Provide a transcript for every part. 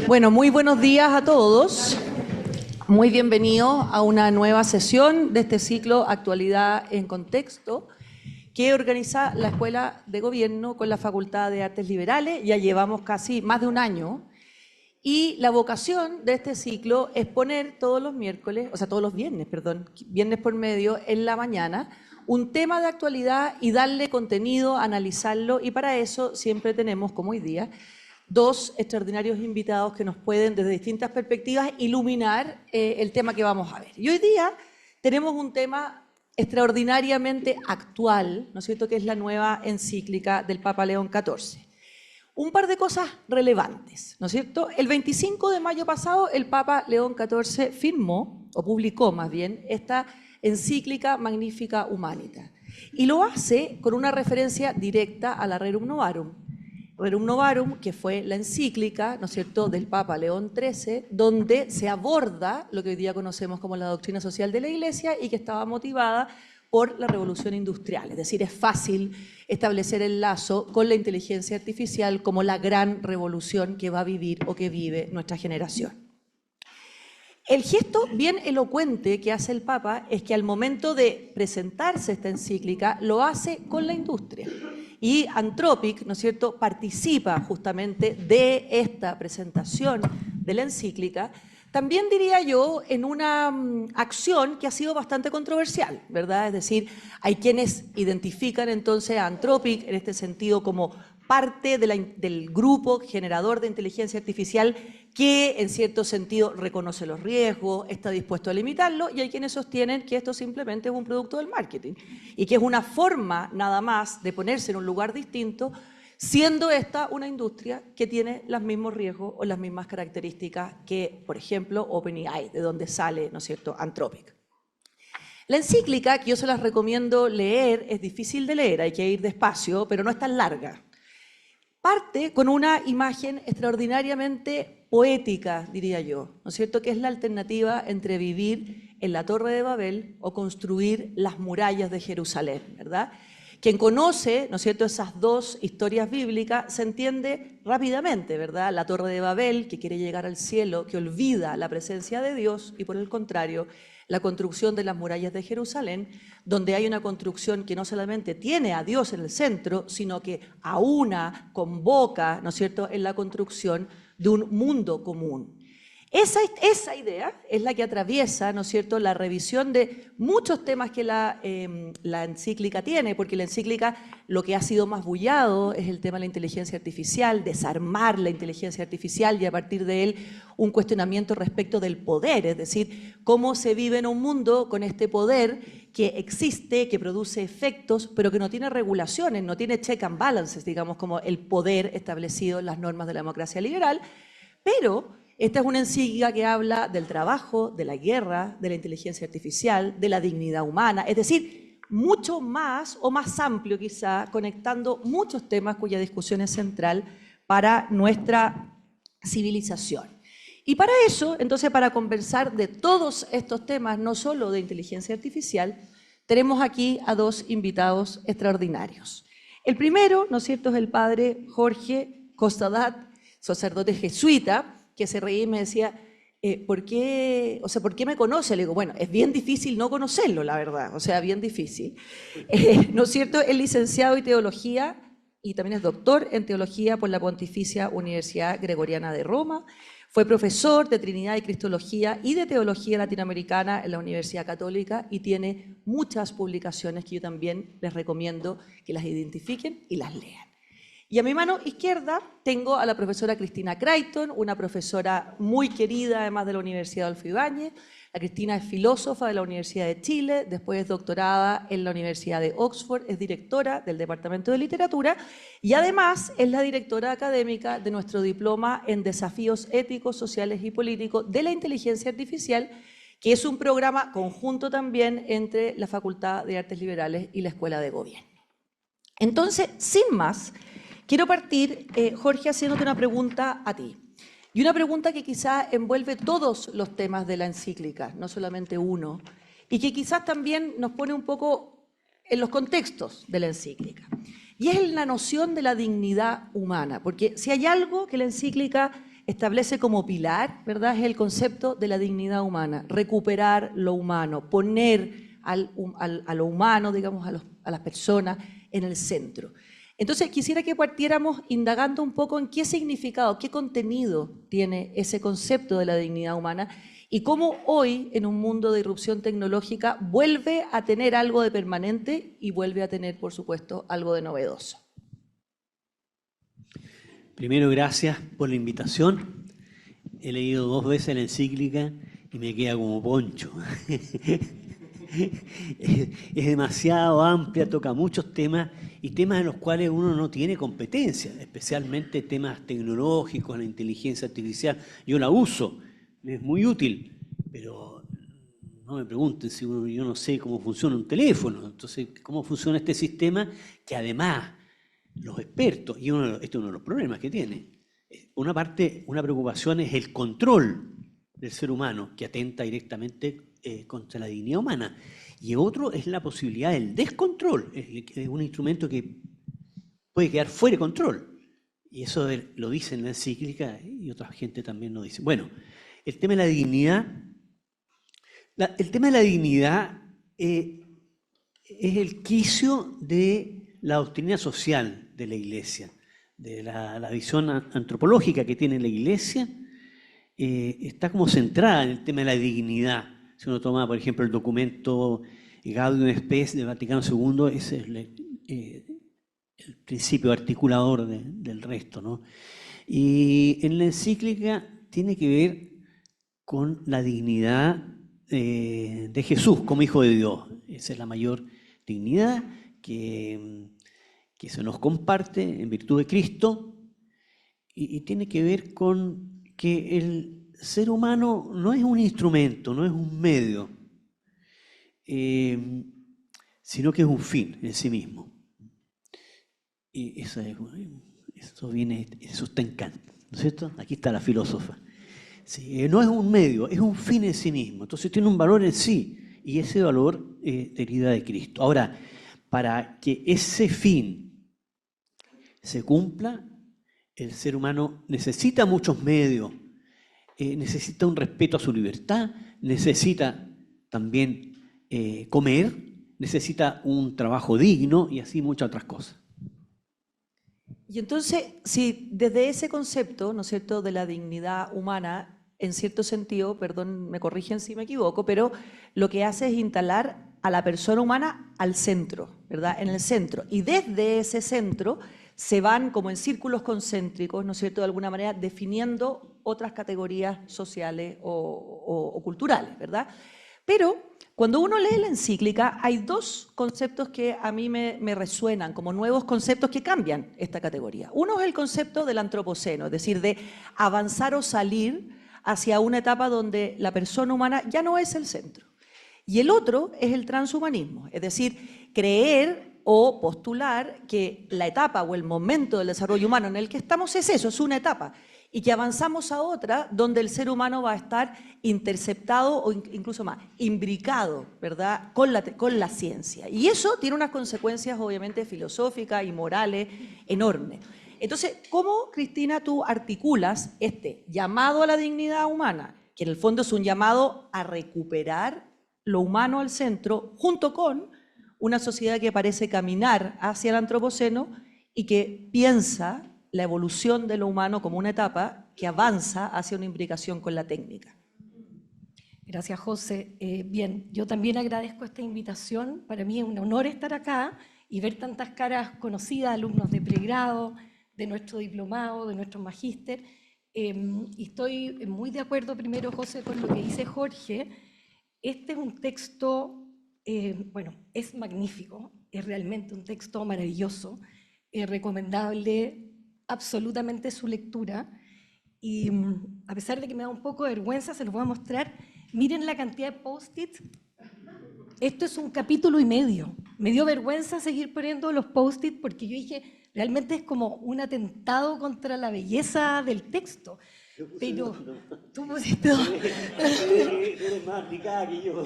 Bueno, muy buenos días a todos. Muy bienvenidos a una nueva sesión de este ciclo Actualidad en Contexto que organiza la Escuela de Gobierno con la Facultad de Artes Liberales. Ya llevamos casi más de un año y la vocación de este ciclo es poner todos los viernes, viernes por medio en la mañana, un tema de actualidad y darle contenido, analizarlo, y para eso siempre tenemos, como hoy día, dos extraordinarios invitados que nos pueden, desde distintas perspectivas, iluminar el tema que vamos a ver. Y hoy día tenemos un tema extraordinariamente actual, ¿no es cierto?, que es la nueva encíclica del Papa León XIV. Un par de cosas relevantes, ¿no es cierto? El 25 de mayo pasado, el Papa León XIV firmó, o publicó más bien, esta encíclica Magnificat Humanitas. Y lo hace con una referencia directa a la Rerum Novarum. Rerum Novarum, que fue la encíclica, ¿no es cierto?, del Papa León XIII, donde se aborda lo que hoy día conocemos como la doctrina social de la Iglesia y que estaba motivada por la revolución industrial. Es decir, es fácil establecer el lazo con la inteligencia artificial como la gran revolución que va a vivir o que vive nuestra generación. El gesto bien elocuente que hace el Papa es que al momento de presentarse esta encíclica lo hace con la industria. Y Anthropic, ¿no es cierto?, participa justamente de esta presentación de la encíclica, también diría yo, en una acción que ha sido bastante controversial, ¿verdad? Es decir, hay quienes identifican entonces a Anthropic en este sentido como parte del grupo generador de inteligencia artificial que en cierto sentido reconoce los riesgos, está dispuesto a limitarlo, y hay quienes sostienen que esto simplemente es un producto del marketing y que es una forma nada más de ponerse en un lugar distinto, siendo esta una industria que tiene los mismos riesgos o las mismas características que, por ejemplo, OpenAI, de donde sale, ¿no es cierto?, Anthropic. La encíclica, que yo se las recomiendo leer, es difícil de leer, hay que ir despacio, pero no es tan larga. Parte con una imagen extraordinariamente poética, diría yo, ¿no es cierto?, que es la alternativa entre vivir en la Torre de Babel o construir las murallas de Jerusalén, ¿verdad? Quien conoce, ¿no es cierto?, esas dos historias bíblicas se entiende rápidamente, ¿verdad? La Torre de Babel, que quiere llegar al cielo, que olvida la presencia de Dios, y por el contrario, la construcción de las murallas de Jerusalén, donde hay una construcción que no solamente tiene a Dios en el centro, sino que aúna, convoca, ¿no es cierto?, en la construcción de un mundo común. Esa idea es la que atraviesa, ¿no es cierto?, la revisión de muchos temas que la encíclica tiene, porque la encíclica lo que ha sido más bullado es el tema de la inteligencia artificial, desarmar la inteligencia artificial y a partir de él un cuestionamiento respecto del poder, es decir, cómo se vive en un mundo con este poder que existe, que produce efectos, pero que no tiene regulaciones, no tiene check and balances, digamos, como el poder establecido en las normas de la democracia liberal, pero esta es una encíclica que habla del trabajo, de la guerra, de la inteligencia artificial, de la dignidad humana, es decir, mucho más o más amplio quizá, conectando muchos temas cuya discusión es central para nuestra civilización. Y para eso, entonces, para conversar de todos estos temas, no solo de inteligencia artificial, tenemos aquí a dos invitados extraordinarios. El primero, ¿no es cierto?, es el padre Jorge Costadat, sacerdote jesuita, que se reía y me decía, ¿por qué me conoce? Le digo, bueno, es bien difícil no conocerlo, la verdad, o sea, bien difícil. ¿No es cierto? Es licenciado en teología y también es doctor en teología por la Pontificia Universidad Gregoriana de Roma. Fue profesor de Trinidad y Cristología y de Teología Latinoamericana en la Universidad Católica y tiene muchas publicaciones que yo también les recomiendo que las identifiquen y las lean. Y a mi mano izquierda tengo a la profesora Cristina Creighton, una profesora muy querida además de la Universidad Adolfo Ibáñez. La Cristina es filósofa de la Universidad de Chile, después es doctorada en la Universidad de Oxford, es directora del Departamento de Literatura y además es la directora académica de nuestro diploma en Desafíos Éticos, Sociales y Políticos de la Inteligencia Artificial, que es un programa conjunto también entre la Facultad de Artes Liberales y la Escuela de Gobierno. Entonces, sin más, quiero partir, Jorge, haciéndote una pregunta a ti. Y una pregunta que quizás envuelve todos los temas de la encíclica, no solamente uno, y que quizás también nos pone un poco en los contextos de la encíclica. Y es la noción de la dignidad humana, porque si hay algo que la encíclica establece como pilar, ¿verdad?, es el concepto de la dignidad humana, recuperar lo humano, poner a lo humano, digamos, a las personas en el centro. Entonces, quisiera que partiéramos indagando un poco en qué significado, qué contenido tiene ese concepto de la dignidad humana y cómo hoy, en un mundo de irrupción tecnológica, vuelve a tener algo de permanente y vuelve a tener, por supuesto, algo de novedoso. Primero, gracias por la invitación. He leído 2 veces la encíclica y me queda como poncho. Es demasiado amplia, toca muchos temas y temas en los cuales uno no tiene competencia, especialmente temas tecnológicos, la inteligencia artificial. Yo la uso, es muy útil, pero no me pregunten si yo no sé cómo funciona un teléfono. Entonces, ¿cómo funciona este sistema? Que además los expertos, y este es uno de los problemas que tiene, una preocupación es el control del ser humano, que atenta directamente contra la dignidad humana. Y otro es la posibilidad del descontrol. Es un instrumento que puede quedar fuera de control. Y eso lo dice en la encíclica y otra gente también lo dice. Bueno, el tema de la dignidad. El tema de la dignidad es el quicio de la doctrina social de la Iglesia, de la visión antropológica que tiene la Iglesia. Está como centrada en el tema de la dignidad. Si uno toma, por ejemplo, el documento Gaudium et Spes del Vaticano II, ese es el principio articulador del resto, ¿no? Y en la encíclica tiene que ver con la dignidad de Jesús como Hijo de Dios. Esa es la mayor dignidad que se nos comparte en virtud de Cristo y tiene que ver con que el ser humano no es un instrumento, no es un medio, sino que es un fin en sí mismo. Y eso está en Kant, ¿no es cierto? Aquí está la filósofa. Sí, no es un medio, es un fin en sí mismo. Entonces tiene un valor en sí, y ese valor deriva de Cristo. Ahora, para que ese fin se cumpla, el ser humano necesita muchos medios, necesita un respeto a su libertad, necesita también comer, necesita un trabajo digno y así muchas otras cosas. Y entonces, si desde ese concepto, ¿no es cierto?, de la dignidad humana, en cierto sentido, perdón, me corrigen si me equivoco, pero lo que hace es instalar a la persona humana al centro, ¿verdad?, en el centro. Y desde ese centro se van como en círculos concéntricos, ¿no es cierto?, de alguna manera definiendo otras categorías sociales o culturales, ¿verdad? Pero cuando uno lee la encíclica, hay 2 conceptos que a mí me resuenan como nuevos conceptos que cambian esta categoría. Uno es el concepto del antropoceno, es decir, de avanzar o salir hacia una etapa donde la persona humana ya no es el centro. Y el otro es el transhumanismo, es decir, creer o postular que la etapa o el momento del desarrollo humano en el que estamos es eso, es una etapa, y que avanzamos a otra donde el ser humano va a estar interceptado o incluso más, imbricado, ¿verdad?, con la ciencia. Y eso tiene unas consecuencias obviamente filosóficas y morales enormes. Entonces, ¿cómo, Cristina, tú articulas este llamado a la dignidad humana, que en el fondo es un llamado a recuperar lo humano al centro, junto con una sociedad que parece caminar hacia el antropoceno y que piensa la evolución de lo humano como una etapa que avanza hacia una imbricación con la técnica? Gracias, José. Bien, yo también agradezco esta invitación. Para mí es un honor estar acá y ver tantas caras conocidas, alumnos de pregrado, de nuestro diplomado, de nuestro magíster. Y estoy muy de acuerdo primero, José, con lo que dice Jorge. Este es un texto, bueno, es magnífico, es realmente un texto maravilloso, recomendable absolutamente su lectura. Y a pesar de que me da un poco de vergüenza, se los voy a mostrar. Miren la cantidad de post-its. Esto es un capítulo y medio. Me dio vergüenza seguir poniendo los post-its porque yo dije, realmente es como un atentado contra la belleza del texto. Pero tú pusiste todo. Eres más aplicada que yo.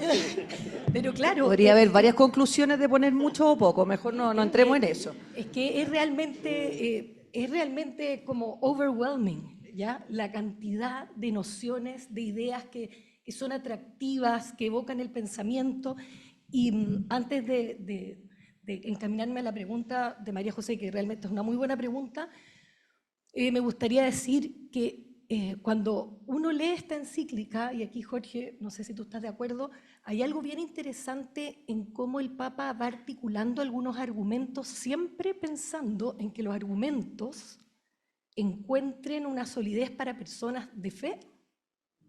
Pero claro, podría haber varias conclusiones de poner mucho o poco. Mejor no entremos en eso. Es que es realmente como overwhelming. ¿ya? La cantidad de nociones, de ideas que son atractivas, que evocan el pensamiento. Y antes de encaminarme a la pregunta de María José, que realmente es una muy buena pregunta, me gustaría decir que cuando uno lee esta encíclica, y aquí Jorge, no sé si tú estás de acuerdo, hay algo bien interesante en cómo el Papa va articulando algunos argumentos, siempre pensando en que los argumentos encuentren una solidez para personas de fe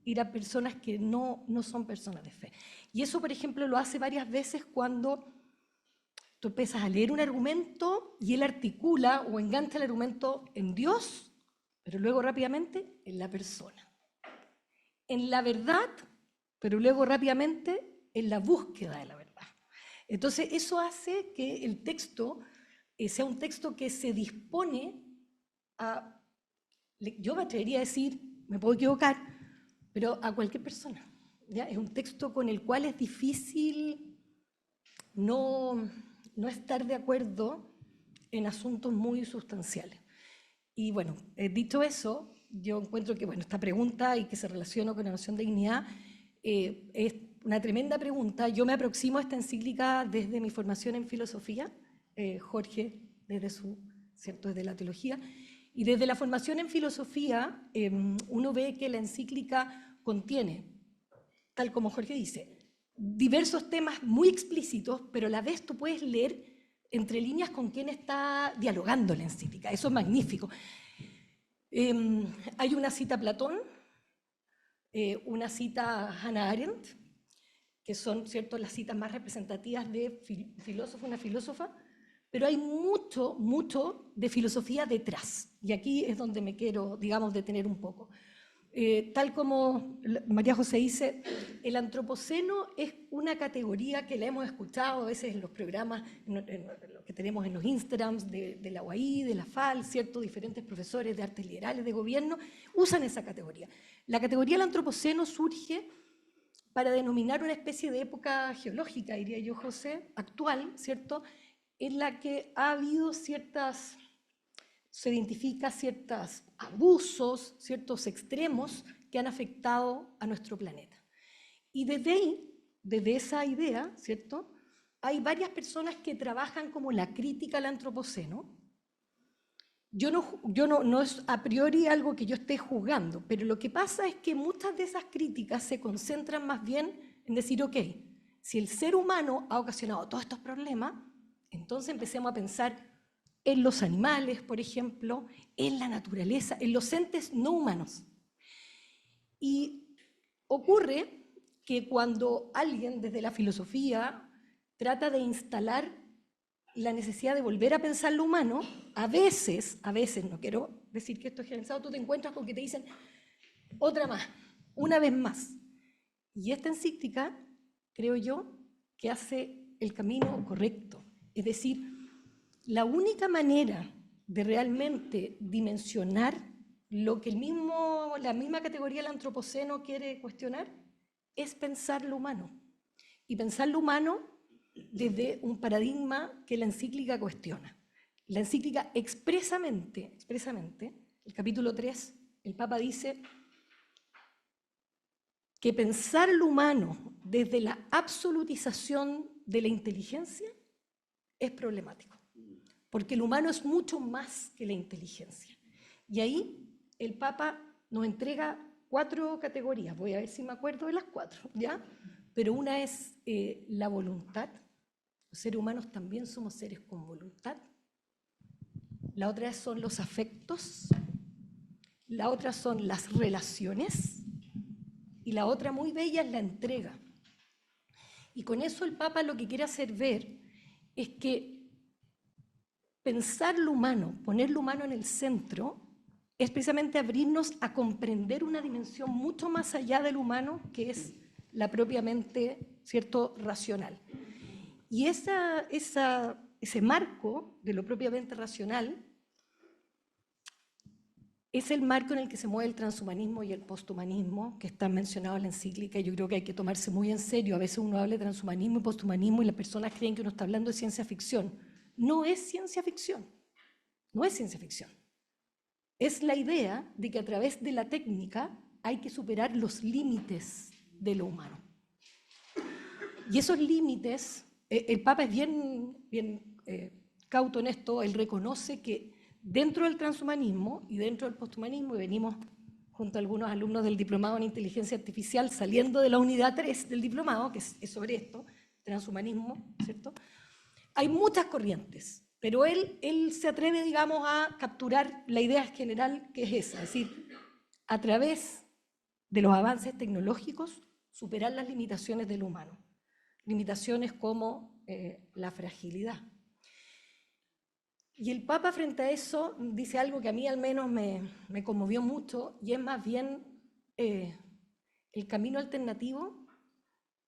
y para personas que no son personas de fe. Y eso, por ejemplo, lo hace varias veces cuando tú empiezas a leer un argumento y él articula o engancha el argumento en Dios, pero luego rápidamente en la persona. En la verdad, pero luego rápidamente en la búsqueda de la verdad. Entonces, eso hace que el texto sea un texto que se dispone a, yo me atrevería a decir, me puedo equivocar, pero a cualquier persona. ¿Ya? Es un texto con el cual es difícil no estar de acuerdo en asuntos muy sustanciales. Y bueno, dicho eso, yo encuentro que esta pregunta y que se relaciona con la noción de dignidad es una tremenda pregunta. Yo me aproximo a esta encíclica desde mi formación en filosofía, Jorge desde la teología, y desde la formación en filosofía uno ve que la encíclica contiene, tal como Jorge dice, diversos temas muy explícitos, pero a la vez tú puedes leer entre líneas con quién está dialogando la encíclica. Eso es magnífico. Hay una cita a Platón, una cita a Hannah Arendt, que son, ¿cierto?, las citas más representativas de una filósofa, pero hay mucho de filosofía detrás. Y aquí es donde me quiero, digamos, detener un poco. Tal como María José dice, el antropoceno es una categoría que la hemos escuchado a veces en los programas que tenemos en los Instagrams de la UAI, de la FAL, ¿cierto? Diferentes profesores de artes liberales, de gobierno, usan esa categoría. La categoría del antropoceno surge para denominar una especie de época geológica, diría yo, José, actual, ¿cierto?, en la que ha habido se identifica ciertos abusos, ciertos extremos que han afectado a nuestro planeta. Y desde ahí, desde esa idea, ¿cierto?, hay varias personas que trabajan como la crítica al antropoceno. No es a priori algo que yo esté juzgando, pero lo que pasa es que muchas de esas críticas se concentran más bien en decir, ok, si el ser humano ha ocasionado todos estos problemas, entonces empecemos a pensar en los animales, por ejemplo, en la naturaleza, en los entes no humanos. Y ocurre que cuando alguien desde la filosofía trata de instalar la necesidad de volver a pensar lo humano, a veces, no quiero decir que esto es generalizado, tú te encuentras con que te dicen otra más, una vez más. Y esta encíclica, creo yo, que hace el camino correcto. Es decir, la única manera de realmente dimensionar lo que la misma categoría del antropoceno quiere cuestionar es pensar lo humano. Y pensar lo humano desde un paradigma que la encíclica cuestiona. La encíclica expresamente, el capítulo 3, el Papa dice que pensar lo humano desde la absolutización de la inteligencia es problemático, porque el humano es mucho más que la inteligencia. Y ahí el Papa nos entrega 4 categorías, voy a ver si me acuerdo de las 4, ¿ya? Pero una es la voluntad. Los seres humanos también somos seres con voluntad. La otra son los afectos. La otra son las relaciones. Y la otra muy bella es la entrega. Y con eso el Papa lo que quiere hacer ver es que pensar lo humano, poner lo humano en el centro, es precisamente abrirnos a comprender una dimensión mucho más allá del humano, que es la propiamente, ¿cierto?, racional. Y ese marco de lo propiamente racional es el marco en el que se mueve el transhumanismo y el posthumanismo, que están mencionados en la encíclica, y yo creo que hay que tomarse muy en serio. A veces uno habla de transhumanismo y posthumanismo y las personas creen que uno está hablando de ciencia ficción. No es ciencia ficción, no es ciencia ficción. es la idea de que a través de la técnica hay que superar los límites de lo humano. Y esos límites, el Papa es bien cauto en esto, él reconoce que dentro del transhumanismo y dentro del posthumanismo, y venimos junto a algunos alumnos del diplomado en inteligencia artificial saliendo de la unidad 3 del diplomado, que es sobre esto, transhumanismo, ¿cierto? Hay muchas corrientes, pero él se atreve, digamos, a capturar la idea general que es esa, es decir, a través de los avances tecnológicos, superar las limitaciones del humano. Limitaciones como la fragilidad. Y el Papa frente a eso dice algo que a mí al menos me conmovió mucho, y es más bien el camino alternativo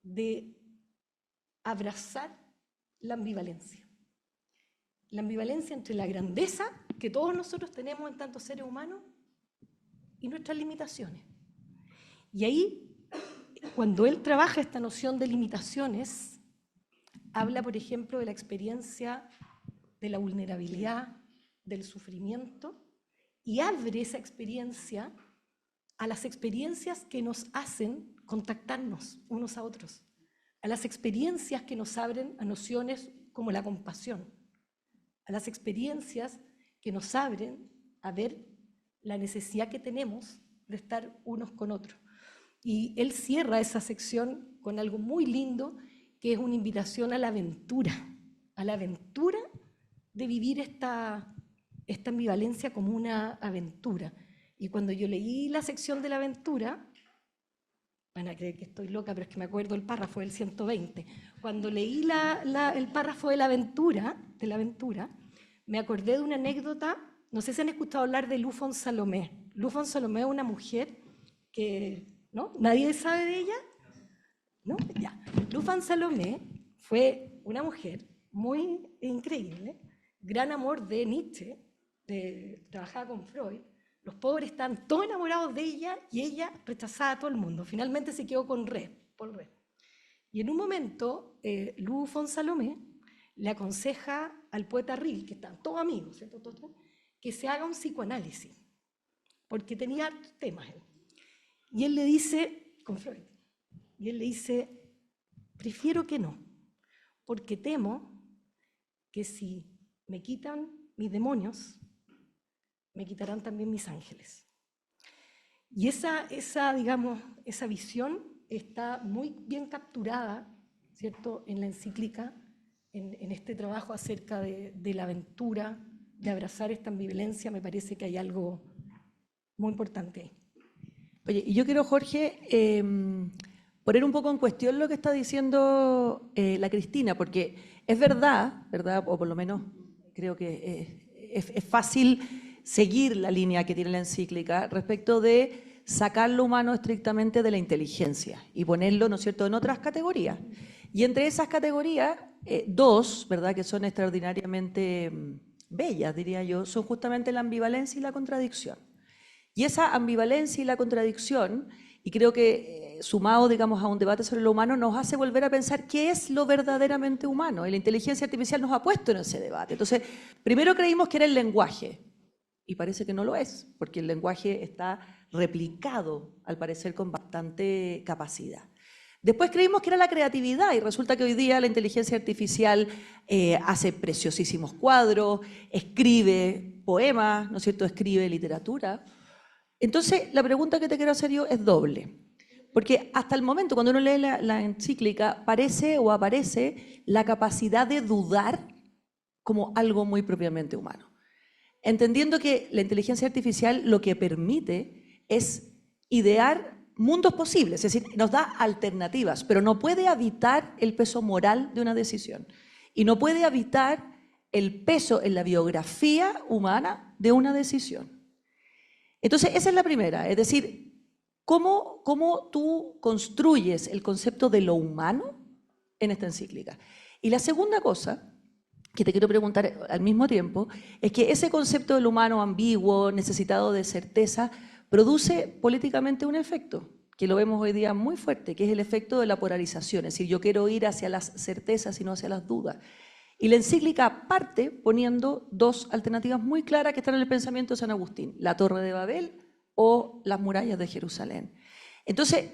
de abrazar la ambivalencia. La ambivalencia entre la grandeza que todos nosotros tenemos en tanto seres humanos y nuestras limitaciones. Y ahí, cuando él trabaja esta noción de limitaciones, habla, por ejemplo, de la experiencia de la vulnerabilidad, del sufrimiento, y abre esa experiencia a las experiencias que nos hacen contactarnos unos a otros, a las experiencias que nos abren a nociones como la compasión, a las experiencias que nos abren a ver la necesidad que tenemos de estar unos con otros. Y él cierra esa sección con algo muy lindo, que es una invitación a la aventura de vivir esta ambivalencia como una aventura. Y cuando yo leí la sección de la aventura, van a creer que estoy loca, pero es que me acuerdo el párrafo del 120. Cuando leí el párrafo de la aventura, me acordé de una anécdota. No sé si han escuchado hablar de Lufon Salomé. Lufon Salomé es una mujer que, ¿no? ¿Nadie sabe de ella? ¿No? Ya. Lufon Salomé fue una mujer muy increíble, gran amor de Nietzsche, trabajaba con Freud. Los pobres estaban todos enamorados de ella y ella rechazaba a todo el mundo. Finalmente se quedó con Paul Ré. Y en un momento, Lufon Salomé le aconseja al poeta Rilke, que están todos amigos, ¿cierto? Que se haga un psicoanálisis, porque tenía temas él. Y él le dice, con Freud, y él le dice, prefiero que no, porque temo que si me quitan mis demonios, me quitarán también mis ángeles. Y esa visión está muy bien capturada, ¿cierto?, en la encíclica, en este trabajo acerca de la aventura, de abrazar esta ambivalencia. Me parece que hay algo muy importante ahí. Oye, y yo quiero, Jorge, poner un poco en cuestión lo que está diciendo la Cristina, porque es verdad, o por lo menos creo que es fácil seguir la línea que tiene la encíclica respecto de sacar lo humano estrictamente de la inteligencia y ponerlo, ¿no es cierto?, en otras categorías. Y entre esas categorías, dos, ¿verdad?, que son extraordinariamente bellas, diría yo, son justamente la ambivalencia y la contradicción. Y esa ambivalencia y la contradicción, y creo que sumado, digamos, a un debate sobre lo humano, nos hace volver a pensar qué es lo verdaderamente humano. Y la inteligencia artificial nos ha puesto en ese debate. Entonces, primero creímos que era el lenguaje, y parece que no lo es, porque el lenguaje está replicado, al parecer, con bastante capacidad. Después creímos que era la creatividad, y resulta que hoy día la inteligencia artificial hace preciosísimos cuadros, escribe poemas, ¿no es cierto?, escribe literatura. Entonces, la pregunta que te quiero hacer yo es doble, porque hasta el momento, cuando uno lee la encíclica, parece o aparece la capacidad de dudar como algo muy propiamente humano, entendiendo que la inteligencia artificial lo que permite es idear mundos posibles, es decir, nos da alternativas, pero no puede habitar el peso moral de una decisión y no puede habitar el peso en la biografía humana de una decisión. Entonces, esa es la primera, es decir, ¿cómo tú construyes el concepto de lo humano en esta encíclica? Y la segunda cosa que te quiero preguntar al mismo tiempo es que ese concepto del humano ambiguo, necesitado de certeza, produce políticamente un efecto, que lo vemos hoy día muy fuerte, que es el efecto de la polarización, es decir, yo quiero ir hacia las certezas y no hacia las dudas. Y la encíclica parte poniendo dos alternativas muy claras que están en el pensamiento de San Agustín, la Torre de Babel o las murallas de Jerusalén. Entonces,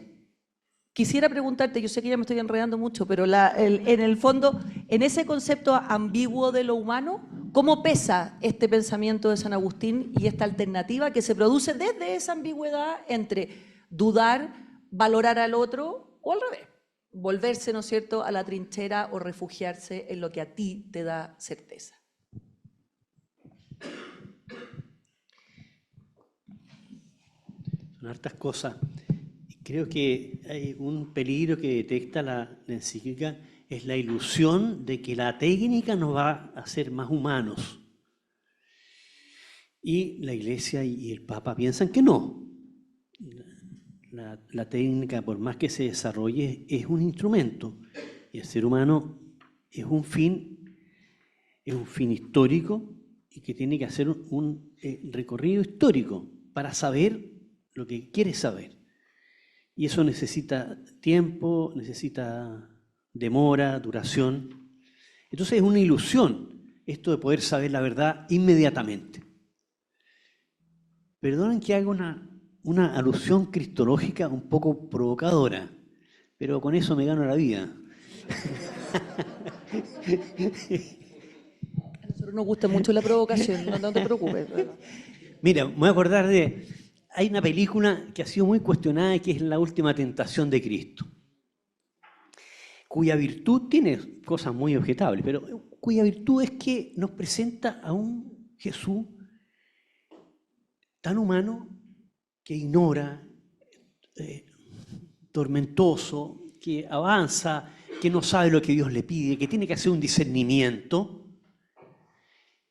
quisiera preguntarte, yo sé que ya me estoy enredando mucho, pero en el fondo, en ese concepto ambiguo de lo humano, ¿cómo pesa este pensamiento de San Agustín y esta alternativa que se produce desde esa ambigüedad entre dudar, valorar al otro o al revés? Volverse, ¿no es cierto?, a la trinchera o refugiarse en lo que a ti te da certeza. Son hartas cosas. Creo que hay un peligro que detecta la encíclica, es la ilusión de que la técnica nos va a hacer más humanos. Y la Iglesia y el Papa piensan que no. La técnica, por más que se desarrolle, es un instrumento. Y el ser humano es un fin histórico y que tiene que hacer un recorrido histórico para saber lo que quiere saber. Y eso necesita tiempo, necesita demora, duración. Entonces es una ilusión esto de poder saber la verdad inmediatamente. Perdonen que haga una alusión cristológica un poco provocadora, pero con eso me gano la vida. A nosotros nos gusta mucho la provocación, no te preocupes. Mira, me voy a acordar de... Hay una película que ha sido muy cuestionada, que es La última tentación de Cristo, cuya virtud tiene cosas muy objetables, pero cuya virtud es que nos presenta a un Jesús tan humano que ignora, tormentoso, que avanza, que no sabe lo que Dios le pide, que tiene que hacer un discernimiento.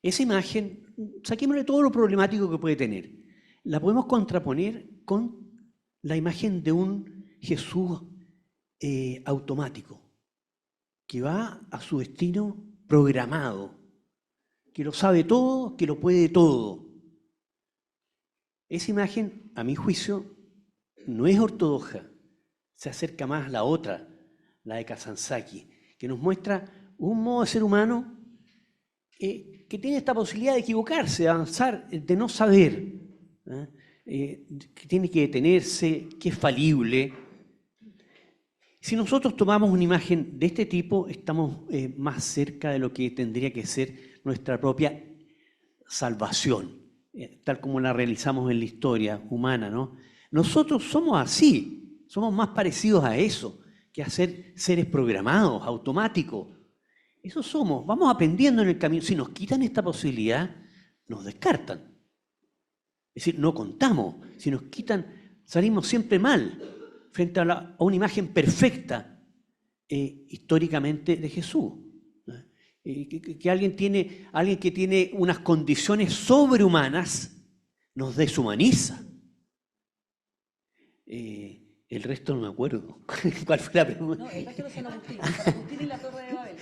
Esa imagen, saquémosle todo lo problemático que puede tener. La podemos contraponer con la imagen de un Jesús automático, que va a su destino programado, que lo sabe todo, que lo puede todo. Esa imagen, a mi juicio, no es ortodoxa, se acerca más a la otra, la de Kazantzakis, que nos muestra un modo de ser humano que tiene esta posibilidad de equivocarse, de avanzar, de no saber. Que tiene que detenerse, que es falible. Si nosotros tomamos una imagen de este tipo, estamos más cerca de lo que tendría que ser nuestra propia salvación, tal como la realizamos en la historia humana, ¿no? Nosotros somos así, somos más parecidos a eso que a ser seres programados, automáticos. Eso somos, vamos aprendiendo en el camino. Si nos quitan esta posibilidad, nos descartan. Es decir, no contamos. Si nos quitan, salimos siempre mal frente a una imagen perfecta históricamente de Jesús. Que alguien que tiene unas condiciones sobrehumanas nos deshumaniza. El resto no me acuerdo. ¿Cuál fue la pregunta? No, el resto era San Agustín. San Agustín y la Torre de Babel.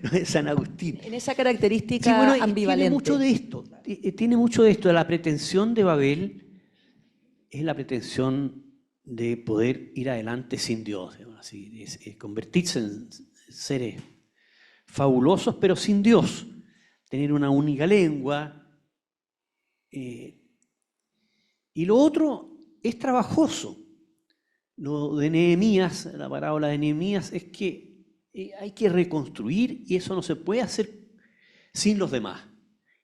No es San Agustín. En esa característica Sí, bueno, ambivalente. Tiene mucho de esto. La pretensión de Babel es la pretensión de poder ir adelante sin Dios. Así, es convertirse en seres fabulosos, pero sin Dios. Tener una única lengua. Y lo otro es trabajoso. Lo de Nehemías, la parábola de Nehemías, es que hay que reconstruir y eso no se puede hacer sin los demás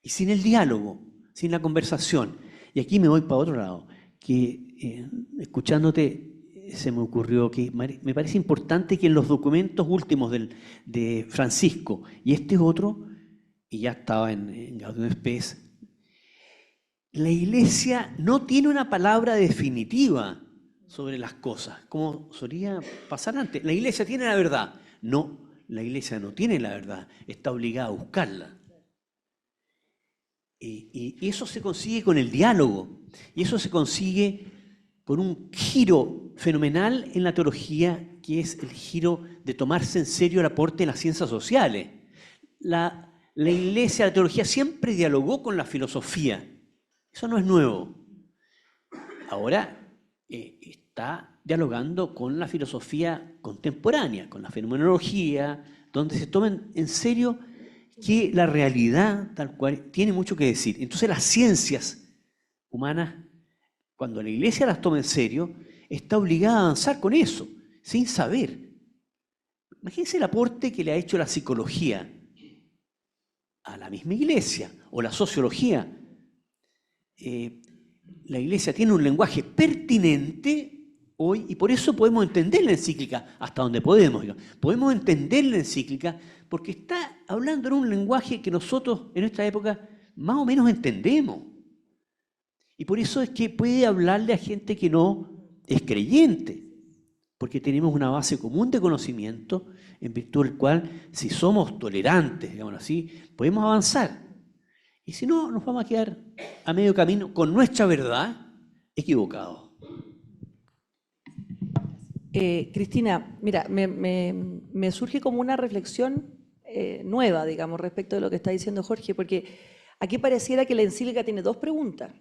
y sin el diálogo, sin la conversación. Y aquí me voy para otro lado, que escuchándote se me ocurrió que me parece importante que en los documentos últimos de Francisco y este otro, y ya estaba en Gaudium et Spes, la Iglesia no tiene una palabra definitiva sobre las cosas, como solía pasar antes. La Iglesia tiene la verdad. No, la Iglesia no tiene la verdad, está obligada a buscarla. Y eso se consigue con el diálogo, y eso se consigue con un giro fenomenal en la teología, que es el giro de tomarse en serio el aporte de las ciencias sociales. La Iglesia, la teología siempre dialogó con la filosofía. Eso no es nuevo. Ahora está dialogando con la filosofía contemporánea, con la fenomenología, donde se toman en serio que la realidad tal cual tiene mucho que decir. Entonces las ciencias humanas, cuando la Iglesia las toma en serio, está obligada a avanzar con eso, sin saber. Imagínense el aporte que le ha hecho la psicología a la misma Iglesia, o la sociología. La Iglesia tiene un lenguaje pertinente hoy, y por eso podemos entender la encíclica hasta donde podemos. Digamos. Podemos entender la encíclica porque está hablando en un lenguaje que nosotros en nuestra época más o menos entendemos. Y por eso es que puede hablarle a gente que no es creyente, porque tenemos una base común de conocimiento en virtud del cual, si somos tolerantes, digamos así, podemos avanzar. Y si no, nos vamos a quedar a medio camino con nuestra verdad equivocados. Cristina, mira, me surge como una reflexión nueva, digamos, respecto de lo que está diciendo Jorge, porque aquí pareciera que la encíclica tiene dos preguntas.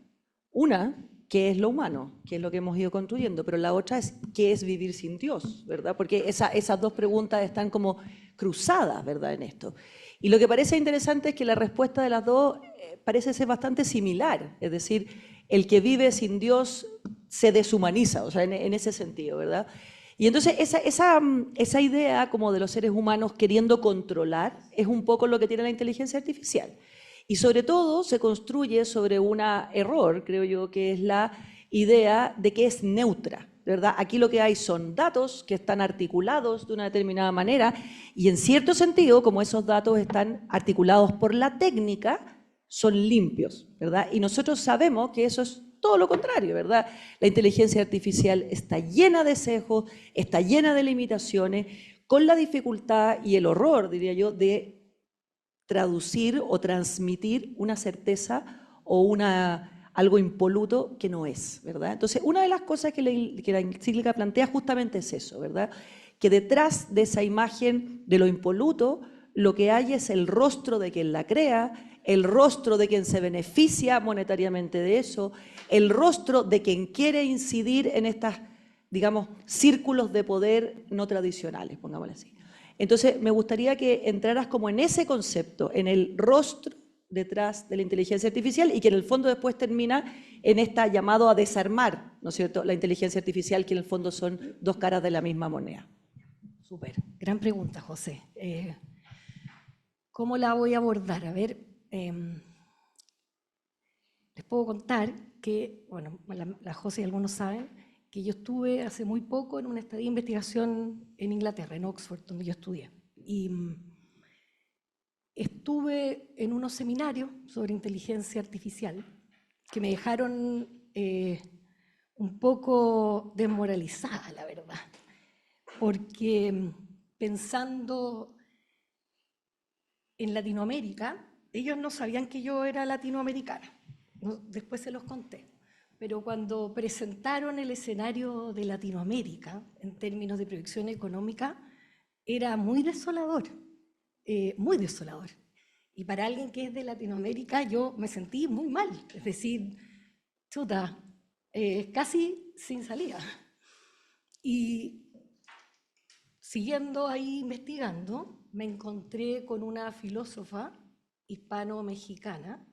Una, ¿qué es lo humano? ¿Qué es lo que hemos ido construyendo? Pero la otra es, ¿qué es vivir sin Dios? ¿Verdad? Porque esas dos preguntas están como cruzadas, ¿verdad? En esto. Y lo que parece interesante es que la respuesta de las dos parece ser bastante similar. Es decir, el que vive sin Dios se deshumaniza, o sea, en ese sentido, ¿verdad? Y entonces esa idea como de los seres humanos queriendo controlar es un poco lo que tiene la inteligencia artificial. Y sobre todo se construye sobre un error, creo yo, que es la idea de que es neutra, ¿verdad? Aquí lo que hay son datos que están articulados de una determinada manera y en cierto sentido, como esos datos están articulados por la técnica, son limpios, ¿verdad? Y nosotros sabemos que eso es todo lo contrario, ¿verdad? La inteligencia artificial está llena de sesgos, está llena de limitaciones, con la dificultad y el horror, diría yo, de traducir o transmitir una certeza o algo impoluto que no es, ¿verdad? Entonces, una de las cosas que la encíclica plantea justamente es eso, ¿verdad? Que detrás de esa imagen de lo impoluto, lo que hay es el rostro de quien la crea, el rostro de quien se beneficia monetariamente de eso, el rostro de quien quiere incidir en estos, digamos, círculos de poder no tradicionales, pongámoslo así. Entonces, me gustaría que entraras como en ese concepto, en el rostro detrás de la inteligencia artificial y que en el fondo después termina en esta llamado a desarmar, ¿no es cierto?, la inteligencia artificial, que en el fondo son dos caras de la misma moneda. Súper, gran pregunta, José. ¿Cómo la voy a abordar? A ver, les puedo contar que, bueno, la José y algunos saben, que yo estuve hace muy poco en una estadía de investigación en Inglaterra, en Oxford, donde yo estudié. Y estuve en unos seminarios sobre inteligencia artificial que me dejaron un poco desmoralizada, la verdad, porque pensando en Latinoamérica, ellos no sabían que yo era latinoamericana, después se los conté, pero cuando presentaron el escenario de Latinoamérica en términos de proyección económica, era muy desolador, muy desolador. Y para alguien que es de Latinoamérica, yo me sentí muy mal, es decir, chuta, casi sin salida. Y siguiendo ahí investigando, me encontré con una filósofa hispano-mexicana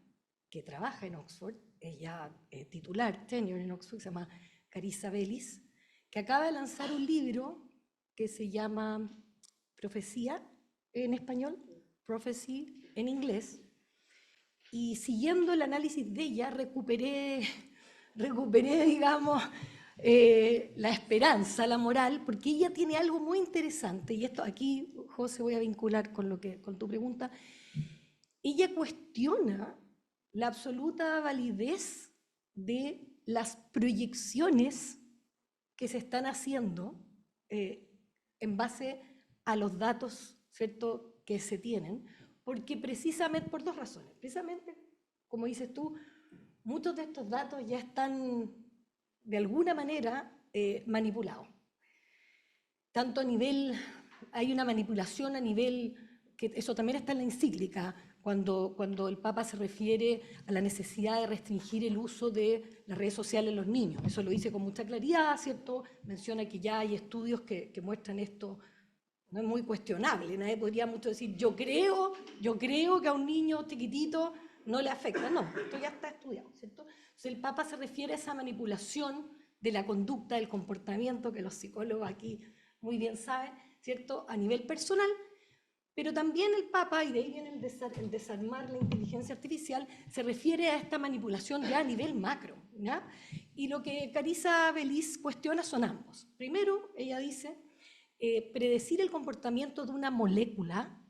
que trabaja en Oxford, ella titular, tenure en Oxford, se llama Carissa Bellis, que acaba de lanzar un libro que se llama Profecía en español, Prophecy en inglés, y siguiendo el análisis de ella recuperé digamos, la esperanza, la moral, porque ella tiene algo muy interesante, y esto aquí, José, voy a vincular con tu pregunta. Ella cuestiona la absoluta validez de las proyecciones que se están haciendo en base a los datos, ¿cierto?, que se tienen, porque precisamente por dos razones. Precisamente, como dices tú, muchos de estos datos ya están de alguna manera manipulados. Tanto a nivel, hay una manipulación a nivel, que eso también está en la encíclica, cuando el Papa se refiere a la necesidad de restringir el uso de las redes sociales en los niños. Eso lo dice con mucha claridad, ¿cierto? Menciona que ya hay estudios que muestran esto no es muy cuestionable, nadie podría mucho decir, yo creo que a un niño chiquitito no le afecta. No, esto ya está estudiado, ¿cierto? Entonces el Papa se refiere a esa manipulación de la conducta, del comportamiento, que los psicólogos aquí muy bien saben, ¿cierto? A nivel personal, pero también el Papa, y de ahí viene el desarmar la inteligencia artificial, se refiere a esta manipulación ya a nivel macro, ¿ya? Y lo que Carissa Beliz cuestiona son ambos. Primero, ella dice, predecir el comportamiento de una molécula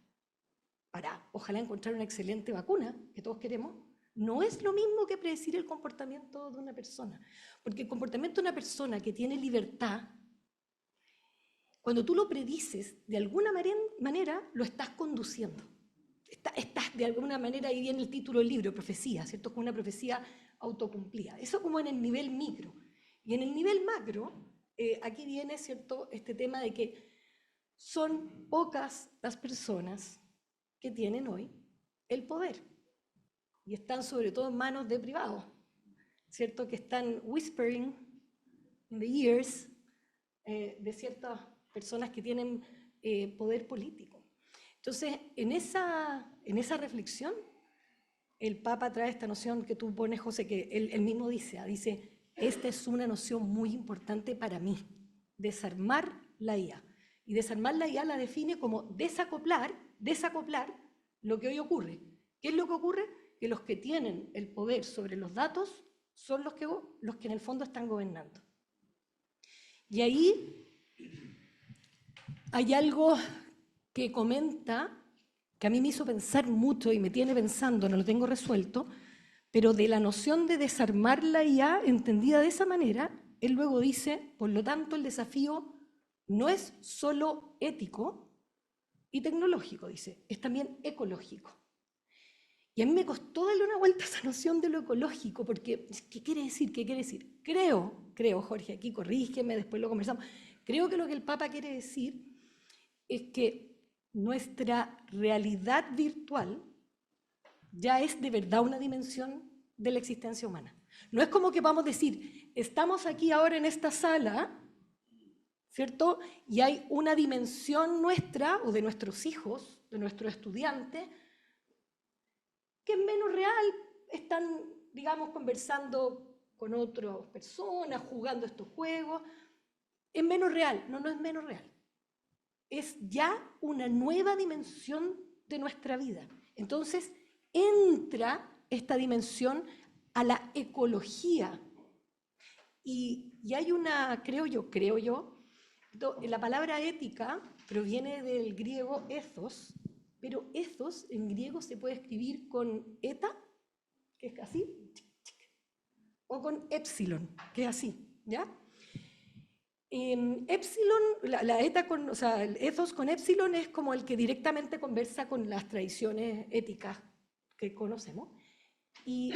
para, ojalá, encontrar una excelente vacuna, que todos queremos, no es lo mismo que predecir el comportamiento de una persona. Porque el comportamiento de una persona que tiene libertad, cuando tú lo predices, de alguna manera lo estás conduciendo. Estás de alguna manera, ahí viene el título del libro, profecía, ¿cierto? Como una profecía autocumplida. Eso como en el nivel micro. Y en el nivel macro, aquí viene, ¿cierto?, este tema de que son pocas las personas que tienen hoy el poder. Y están sobre todo en manos de privados, ¿cierto? Que están whispering in the ears de ciertas personas que tienen poder político. Entonces, en esa reflexión, el Papa trae esta noción que tú pones, José, que él mismo dice, esta es una noción muy importante para mí, desarmar la IA. Y desarmar la IA la define como desacoplar lo que hoy ocurre. ¿Qué es lo que ocurre? Que los que tienen el poder sobre los datos son los que en el fondo están gobernando. Y ahí hay algo que comenta, que a mí me hizo pensar mucho y me tiene pensando, no lo tengo resuelto, pero de la noción de desarmar la IA entendida de esa manera, él luego dice, por lo tanto, el desafío no es solo ético y tecnológico, dice, es también ecológico. Y a mí me costó darle una vuelta a esa noción de lo ecológico, porque ¿qué quiere decir? ¿Qué quiere decir? Creo, Jorge, aquí corrígeme, después lo conversamos, creo que lo que el Papa quiere decir es que nuestra realidad virtual ya es de verdad una dimensión de la existencia humana. No es como que vamos a decir, estamos aquí ahora en esta sala, ¿cierto? Y hay una dimensión nuestra, o de nuestros hijos, de nuestros estudiantes, que es menos real, están, digamos, conversando con otras personas, jugando estos juegos, es menos real. No es menos real. Es ya una nueva dimensión de nuestra vida. Entonces, entra esta dimensión a la ecología. Y hay una, creo yo, la palabra ética proviene del griego ethos, pero ethos en griego se puede escribir con eta, que es así, o con epsilon, que es así, ¿ya? Epsilon, la eta o sea, el ethos con epsilon es como el que directamente conversa con las tradiciones éticas que conocemos. Y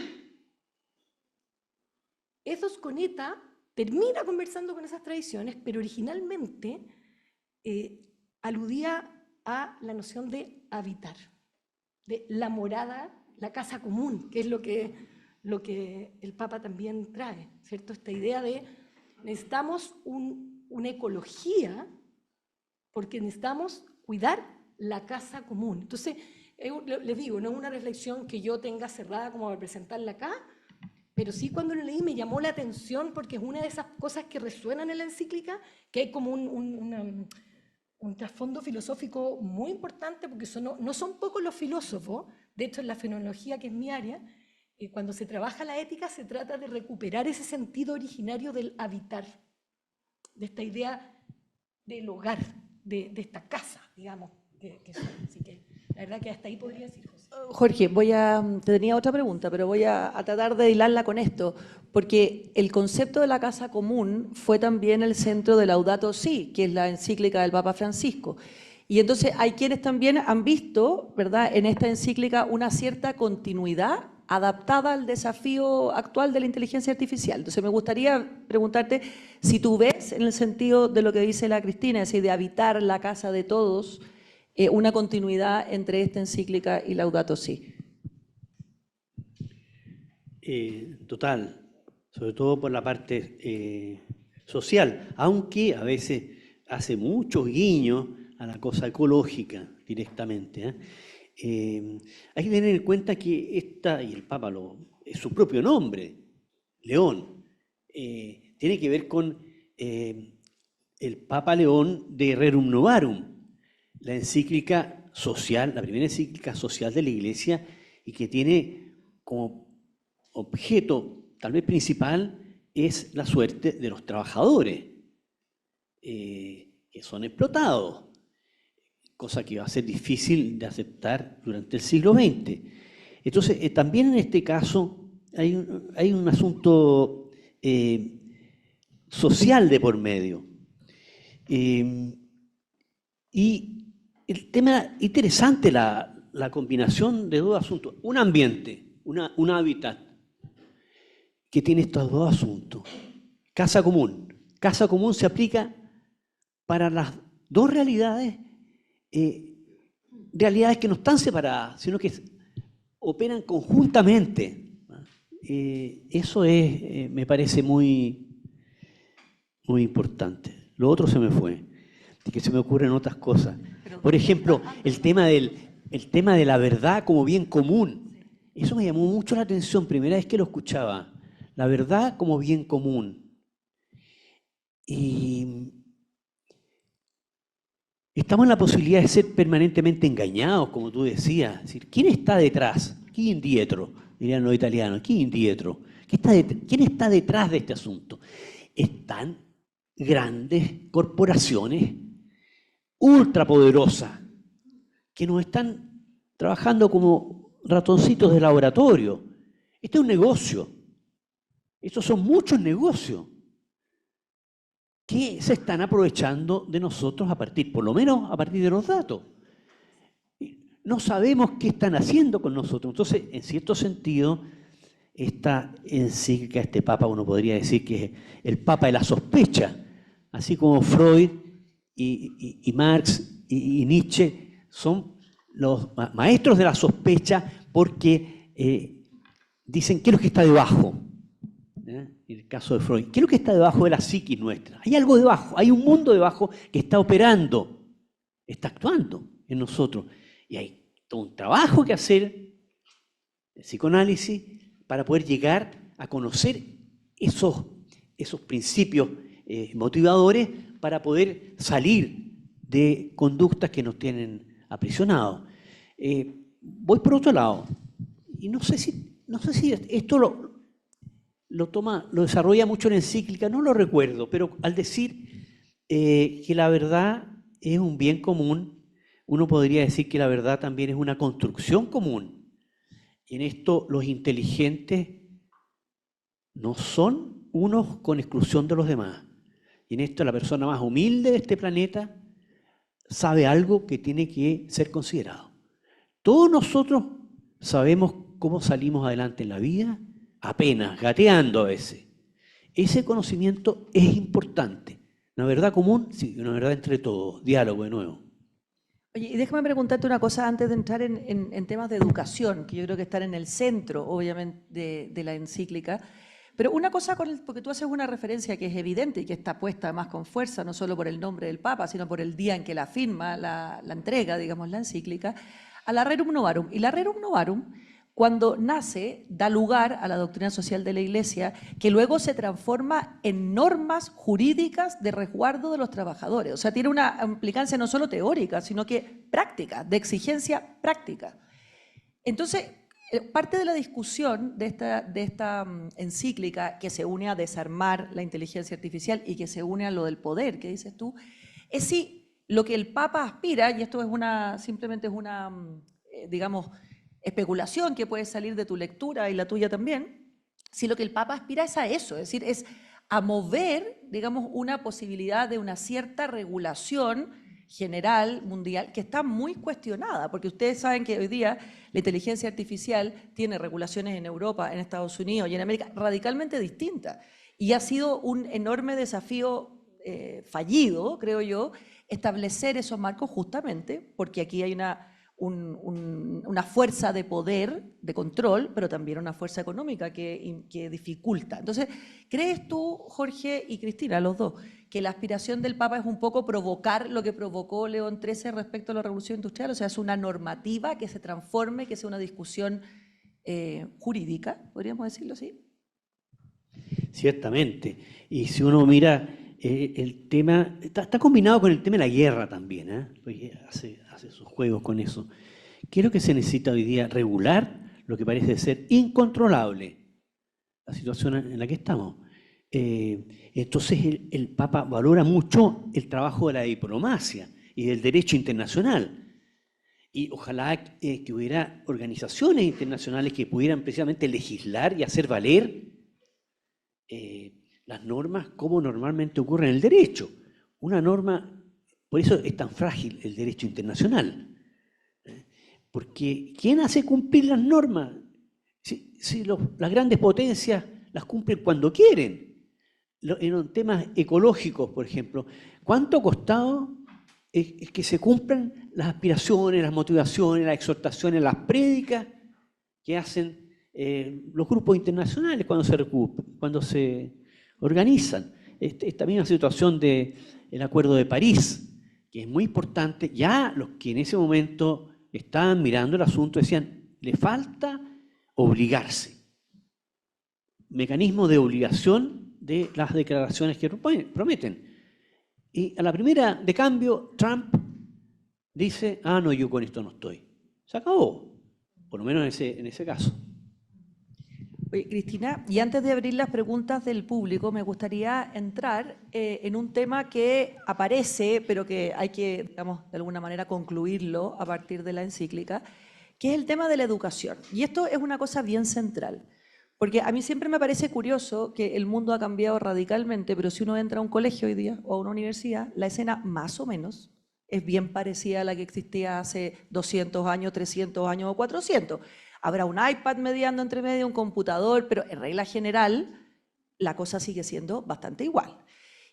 ethos con eta termina conversando con esas tradiciones, pero originalmente aludía a la noción de habitar, de la morada, la casa común, que es lo que el Papa también trae, ¿cierto? Esta idea de necesitamos una ecología porque necesitamos cuidar la casa común. Entonces, les digo, no es una reflexión que yo tenga cerrada como para presentarla acá, pero sí cuando lo leí me llamó la atención porque es una de esas cosas que resuenan en la encíclica, que hay como un trasfondo filosófico muy importante, porque no son pocos los filósofos, de hecho en la fenomenología, que es mi área, cuando se trabaja la ética se trata de recuperar ese sentido originario del habitar, de esta idea del hogar, de esta casa, digamos, que son. Así que la verdad que hasta ahí podría decir, José. Jorge, te tenía otra pregunta, pero voy a tratar de hilarla con esto, porque el concepto de la casa común fue también el centro de Laudato Si, que es la encíclica del Papa Francisco. Y entonces hay quienes también han visto, ¿verdad?, en esta encíclica una cierta continuidad adaptada al desafío actual de la inteligencia artificial. Entonces me gustaría preguntarte si tú ves, en el sentido de lo que dice la Cristina, es decir, de habitar la casa de todos, una continuidad entre esta encíclica y Laudato Si. Total, sobre todo por la parte social, aunque a veces hace muchos guiños a la cosa ecológica directamente. Hay que tener en cuenta que y el Papa es su propio nombre, León, tiene que ver con el Papa León de Rerum Novarum, la encíclica social, la primera encíclica social de la Iglesia, y que tiene como objeto, tal vez principal, es la suerte de los trabajadores, que son explotados, cosa que va a ser difícil de aceptar durante el siglo XX. Entonces, también en este caso hay un asunto social de por medio. Y el tema interesante, la combinación de dos asuntos. Un ambiente, un hábitat que tiene estos dos asuntos. Casa común. Casa común se aplica para las dos realidades, realidades que no están separadas, sino que operan conjuntamente. Eso me parece muy, muy importante. Lo otro se me fue, que se me ocurren otras cosas. Por ejemplo, el tema de la verdad como bien común. Eso me llamó mucho la atención, primera vez que lo escuchaba. La verdad como bien común. Y estamos en la posibilidad de ser permanentemente engañados, como tú decías. Es decir, ¿quién está detrás? ¿Chi indietro? Dirían los italianos. ¿Chi indietro? ¿Quién está detrás de este asunto? Están grandes corporaciones ultrapoderosas que nos están trabajando como ratoncitos de laboratorio. Este es un negocio. Estos son muchos negocios que se están aprovechando de nosotros por lo menos a partir de los datos. No sabemos qué están haciendo con nosotros. Entonces, en cierto sentido, esta encíclica, este Papa, uno podría decir que es el Papa de la sospecha, así como Freud y Marx y Nietzsche son los maestros de la sospecha porque dicen qué es lo que está debajo. En el caso de Freud, ¿qué es lo que está debajo de la psiquis nuestra? Hay algo debajo, hay un mundo debajo que está operando, está actuando en nosotros. Y hay todo un trabajo que hacer, el psicoanálisis, para poder llegar a conocer esos principios motivadores para poder salir de conductas que nos tienen aprisionados. Voy por otro lado, y no sé si esto lo desarrolla mucho en encíclica, no lo recuerdo, pero al decir que la verdad es un bien común, uno podría decir que la verdad también es una construcción común. Y en esto los inteligentes no son unos con exclusión de los demás. Y en esto la persona más humilde de este planeta sabe algo que tiene que ser considerado. Todos nosotros sabemos cómo salimos adelante en la vida, apenas, gateando a veces. Ese conocimiento es importante. Una verdad común, sí, una verdad entre todos. Diálogo de nuevo. Oye, y déjame preguntarte una cosa antes de entrar en temas de educación, que yo creo que están en el centro, obviamente, de la encíclica. Pero una cosa, porque tú haces una referencia que es evidente y que está puesta además con fuerza, no solo por el nombre del Papa, sino por el día en que la firma, la entrega, digamos, la encíclica, a la Rerum Novarum. Y la Rerum Novarum, cuando nace, da lugar a la doctrina social de la Iglesia, que luego se transforma en normas jurídicas de resguardo de los trabajadores. O sea, tiene una implicancia no solo teórica, sino que práctica, de exigencia práctica. Entonces, parte de la discusión de esta encíclica, que se une a desarmar la inteligencia artificial y que se une a lo del poder, que dices tú, es si lo que el Papa aspira, y esto simplemente es una, digamos, especulación que puede salir de tu lectura y la tuya también, si lo que el Papa aspira es a eso, es decir, es a mover, digamos, una posibilidad de una cierta regulación general, mundial, que está muy cuestionada, porque ustedes saben que hoy día la inteligencia artificial tiene regulaciones en Europa, en Estados Unidos y en América radicalmente distintas, y ha sido un enorme desafío fallido, creo yo, establecer esos marcos justamente porque aquí hay una fuerza de poder, de control, pero también una fuerza económica que dificulta. Entonces, ¿crees tú, Jorge y Cristina, los dos, que la aspiración del Papa es un poco provocar lo que provocó León XIII respecto a la Revolución Industrial? O sea, es una normativa que se transforme, que sea una discusión jurídica, podríamos decirlo así. Ciertamente. Y si uno mira el tema, está combinado con el tema de la guerra también, ¿eh? Porque hace sus juegos con eso. Creo que se necesita hoy día regular lo que parece ser incontrolable, la situación en la que estamos. Entonces el Papa valora mucho el trabajo de la diplomacia y del derecho internacional. Y ojalá que hubiera organizaciones internacionales que pudieran precisamente legislar y hacer valer las normas como normalmente ocurre en el derecho. Una norma, por eso es tan frágil el derecho internacional. Porque ¿quién hace cumplir las normas? Si las grandes potencias las cumplen cuando quieren. En temas ecológicos, por ejemplo, ¿cuánto ha costado que se cumplan las aspiraciones, las motivaciones, las exhortaciones, las prédicas que hacen los grupos internacionales cuando se organizan? Esta misma situación del Acuerdo de París, que es muy importante, ya los que en ese momento estaban mirando el asunto decían, le falta obligarse. Mecanismo de obligación de las declaraciones que prometen. Y a la primera de cambio, Trump dice, no, yo con esto no estoy. Se acabó, por lo menos en ese caso. Oye, Cristina, y antes de abrir las preguntas del público, me gustaría entrar en un tema que aparece, pero que hay que, digamos, de alguna manera concluirlo a partir de la encíclica, que es el tema de la educación. Y esto es una cosa bien central, porque a mí siempre me parece curioso que el mundo ha cambiado radicalmente, pero si uno entra a un colegio hoy día o a una universidad, la escena más o menos es bien parecida a la que existía hace 200 años, 300 años o 400. Habrá un iPad mediando entre medio, un computador, pero en regla general la cosa sigue siendo bastante igual.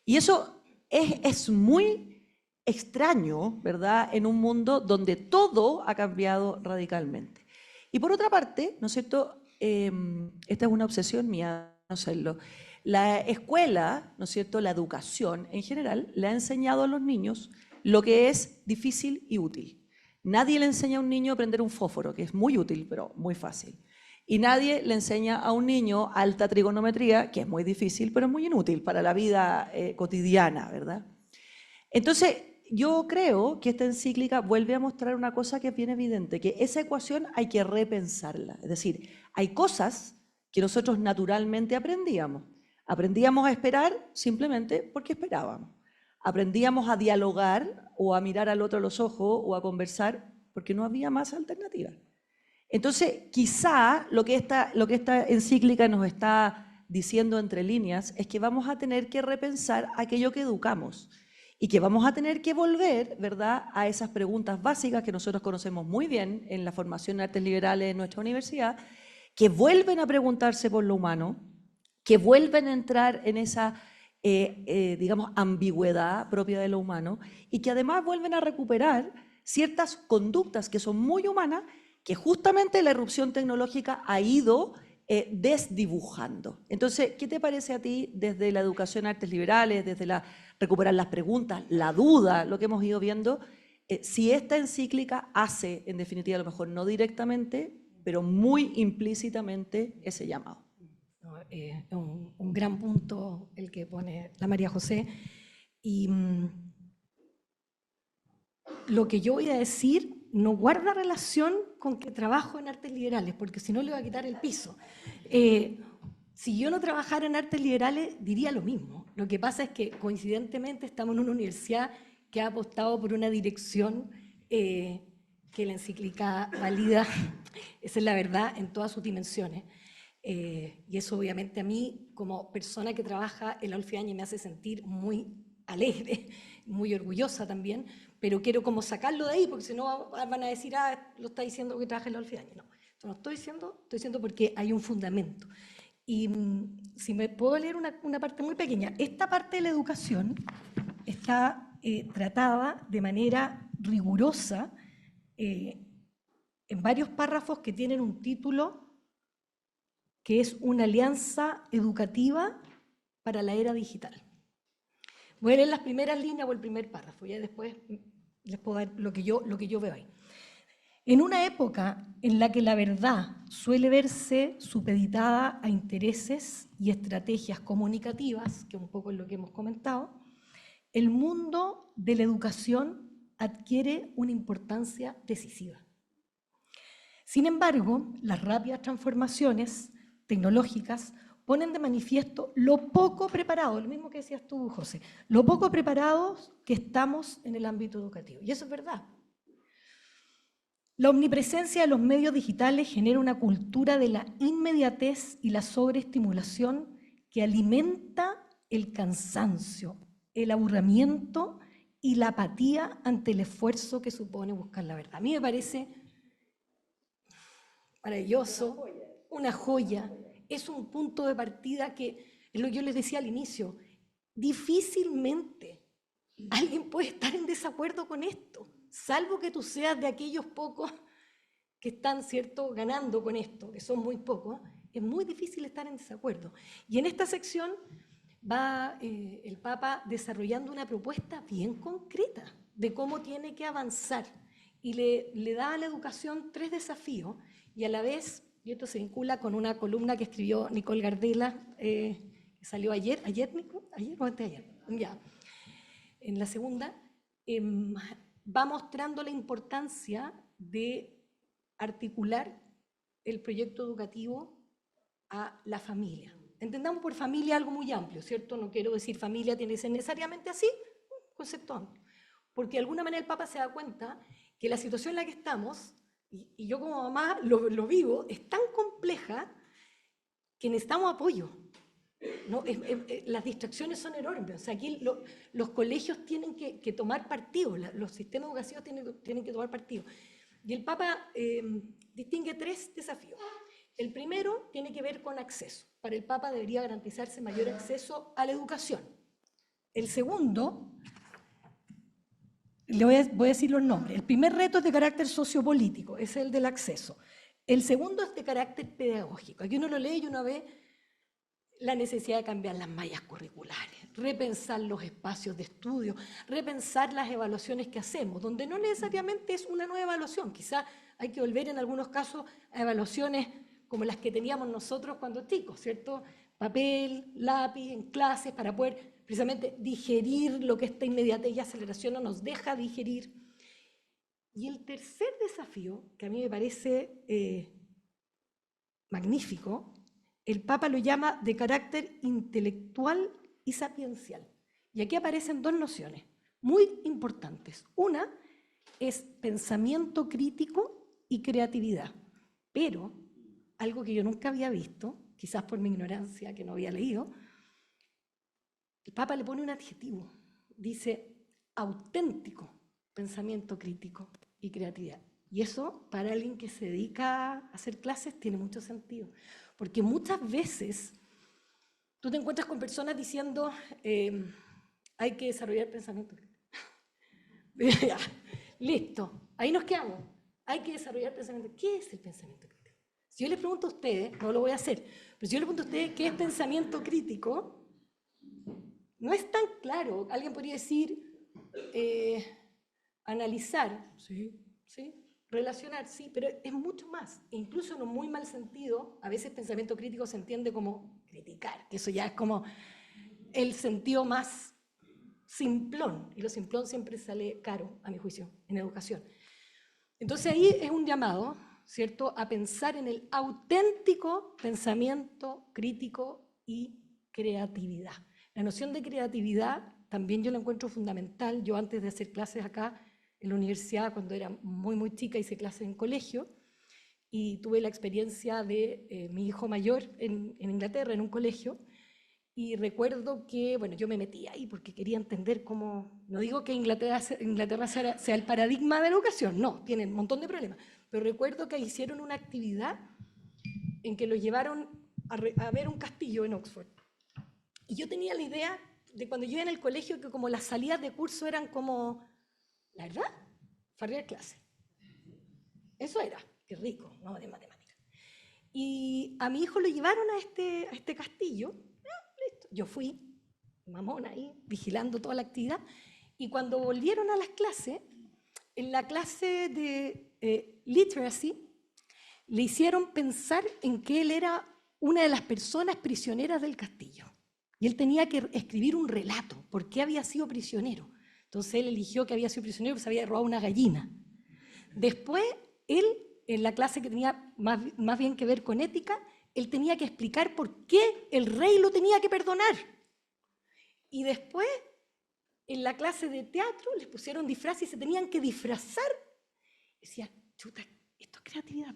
Y eso es muy extraño, ¿verdad?, en un mundo donde todo ha cambiado radicalmente. Y por otra parte, ¿no es cierto?, esta es una obsesión mía, no serlo. La escuela, ¿no es cierto?, la educación en general, le ha enseñado a los niños lo que es difícil y útil. Nadie le enseña a un niño a prender un fósforo, que es muy útil, pero muy fácil. Y nadie le enseña a un niño alta trigonometría, que es muy difícil, pero es muy inútil para la vida cotidiana, ¿verdad? Entonces, yo creo que esta encíclica vuelve a mostrar una cosa que es bien evidente, que esa ecuación hay que repensarla. Es decir, hay cosas que nosotros naturalmente aprendíamos. Aprendíamos a esperar simplemente porque esperábamos. Aprendíamos a dialogar o a mirar al otro a los ojos o a conversar porque no había más alternativa. Entonces, quizá lo que esta encíclica nos está diciendo entre líneas es que vamos a tener que repensar aquello que educamos y que vamos a tener que volver, ¿verdad?, a esas preguntas básicas que nosotros conocemos muy bien en la formación en artes liberales en nuestra universidad, que vuelven a preguntarse por lo humano, que vuelven a entrar en esa digamos, ambigüedad propia de lo humano y que además vuelven a recuperar ciertas conductas que son muy humanas que justamente la irrupción tecnológica ha ido desdibujando. Entonces, ¿qué te parece a ti desde la educación en artes liberales, desde recuperar las preguntas, la duda, lo que hemos ido viendo, si esta encíclica hace, en definitiva, a lo mejor no directamente, pero muy implícitamente ese llamado? Es un gran punto el que pone la María José. Y lo que yo voy a decir no guarda relación con que trabajo en artes liberales, porque si no le va a quitar el piso. Si yo no trabajara en artes liberales, diría lo mismo. Lo que pasa es que, coincidentemente, estamos en una universidad que ha apostado por una dirección que la encíclica valida, esa es la verdad, en todas sus dimensiones. Y eso obviamente a mí, como persona que trabaja en la Olfi-Áñez, me hace sentir muy alegre, muy orgullosa también, pero quiero como sacarlo de ahí, porque si no van a decir, lo está diciendo que trabaja en la Olfi-Áñez. No, esto no estoy diciendo porque hay un fundamento. Y si me puedo leer una parte muy pequeña, esta parte de la educación está tratada de manera rigurosa en varios párrafos que tienen un título que es una alianza educativa para la era digital. Voy a leer las primeras líneas o el primer párrafo, ya después les puedo dar lo que yo veo ahí. En una época en la que la verdad suele verse supeditada a intereses y estrategias comunicativas, que un poco es lo que hemos comentado, el mundo de la educación adquiere una importancia decisiva. Sin embargo, las rápidas transformaciones tecnológicas ponen de manifiesto lo poco preparados, lo mismo que decías tú, José, lo poco preparados que estamos en el ámbito educativo. Y eso es verdad. La omnipresencia de los medios digitales genera una cultura de la inmediatez y la sobreestimulación que alimenta el cansancio, el aburrimiento y la apatía ante el esfuerzo que supone buscar la verdad. A mí me parece maravilloso, una joya. Es un punto de partida que, es lo que yo les decía al inicio, difícilmente alguien puede estar en desacuerdo con esto, salvo que tú seas de aquellos pocos que están, ¿cierto?, ganando con esto, que son muy pocos. Es muy difícil estar en desacuerdo. Y en esta sección va el Papa desarrollando una propuesta bien concreta de cómo tiene que avanzar y le da a la educación 3 desafíos y a la vez, y esto se vincula con una columna que escribió Nicole Gardela, que salió ayer, ¿ayer o antes de ayer? Ya. En la segunda, va mostrando la importancia de articular el proyecto educativo a la familia. Entendamos por familia algo muy amplio, ¿cierto? No quiero decir familia tiene que ser necesariamente así, un concepto amplio. Porque de alguna manera el Papa se da cuenta que la situación en la que estamos, y yo como mamá lo vivo, es tan compleja que necesitamos apoyo. ¿No? Las distracciones son enormes. O sea, aquí los colegios tienen que tomar partido, los sistemas educativos tienen que tomar partido. Y el Papa distingue 3 desafíos. El primero tiene que ver con acceso. Para el Papa debería garantizarse mayor acceso a la educación. El segundo, voy a decir los nombres. El primer reto es de carácter sociopolítico, es el del acceso. El segundo es de carácter pedagógico. Aquí uno lo lee y uno ve la necesidad de cambiar las mallas curriculares, repensar los espacios de estudio, repensar las evaluaciones que hacemos, donde no necesariamente es una nueva evaluación, quizá hay que volver en algunos casos a evaluaciones como las que teníamos nosotros cuando chicos, ¿cierto? Papel, lápiz, en clases, para poder precisamente digerir lo que esta inmediatez y aceleración no nos deja digerir. Y el tercer desafío, que a mí me parece magnífico, el Papa lo llama de carácter intelectual y sapiencial. Y aquí aparecen 2 nociones muy importantes. Una es pensamiento crítico y creatividad. Pero, algo que yo nunca había visto, quizás por mi ignorancia, que no había leído, el Papa le pone un adjetivo. Dice auténtico pensamiento crítico y creatividad. Y eso, para alguien que se dedica a hacer clases, tiene mucho sentido. Porque muchas veces tú te encuentras con personas diciendo hay que desarrollar pensamiento crítico. Ya, listo, ahí nos quedamos. Hay que desarrollar pensamiento. ¿Qué es el pensamiento crítico? Si yo les pregunto a ustedes, no lo voy a hacer, pero si yo les pregunto a ustedes qué es pensamiento crítico, no es tan claro. Alguien podría decir analizar, sí, relacionar, sí, pero es mucho más. E incluso en un muy mal sentido, a veces pensamiento crítico se entiende como criticar, que eso ya es como el sentido más simplón, y lo simplón siempre sale caro, a mi juicio, en educación. Entonces ahí es un llamado, ¿cierto?, a pensar en el auténtico pensamiento crítico y creatividad. La noción de creatividad también yo la encuentro fundamental. Yo antes de hacer clases acá en la universidad, cuando era muy, muy chica, hice clases en colegio y tuve la experiencia de mi hijo mayor en Inglaterra, en un colegio, y recuerdo que, bueno, yo me metí ahí porque quería entender cómo, no digo que Inglaterra sea el paradigma de la educación, no, tiene un montón de problemas, pero recuerdo que hicieron una actividad en que lo llevaron a ver un castillo en Oxford. Y yo tenía la idea de cuando yo iba en el colegio que como las salidas de curso eran como, la verdad, farrear clase. Eso era. qué rico, ¿no? De matemáticas. Y a mi hijo lo llevaron a este castillo, listo. Yo fui, mamona ahí, vigilando toda la actividad, y cuando volvieron a las clases, en la clase de literacy, le hicieron pensar en que él era una de las personas prisioneras del castillo. Y él tenía que escribir un relato, por qué había sido prisionero. Entonces él eligió que había sido prisionero porque se había robado una gallina. Después, él, en la clase que tenía más bien que ver con ética, él tenía que explicar por qué el rey lo tenía que perdonar. Y después, en la clase de teatro, les pusieron disfraz y se tenían que disfrazar. Decía, chuta, esto es creatividad.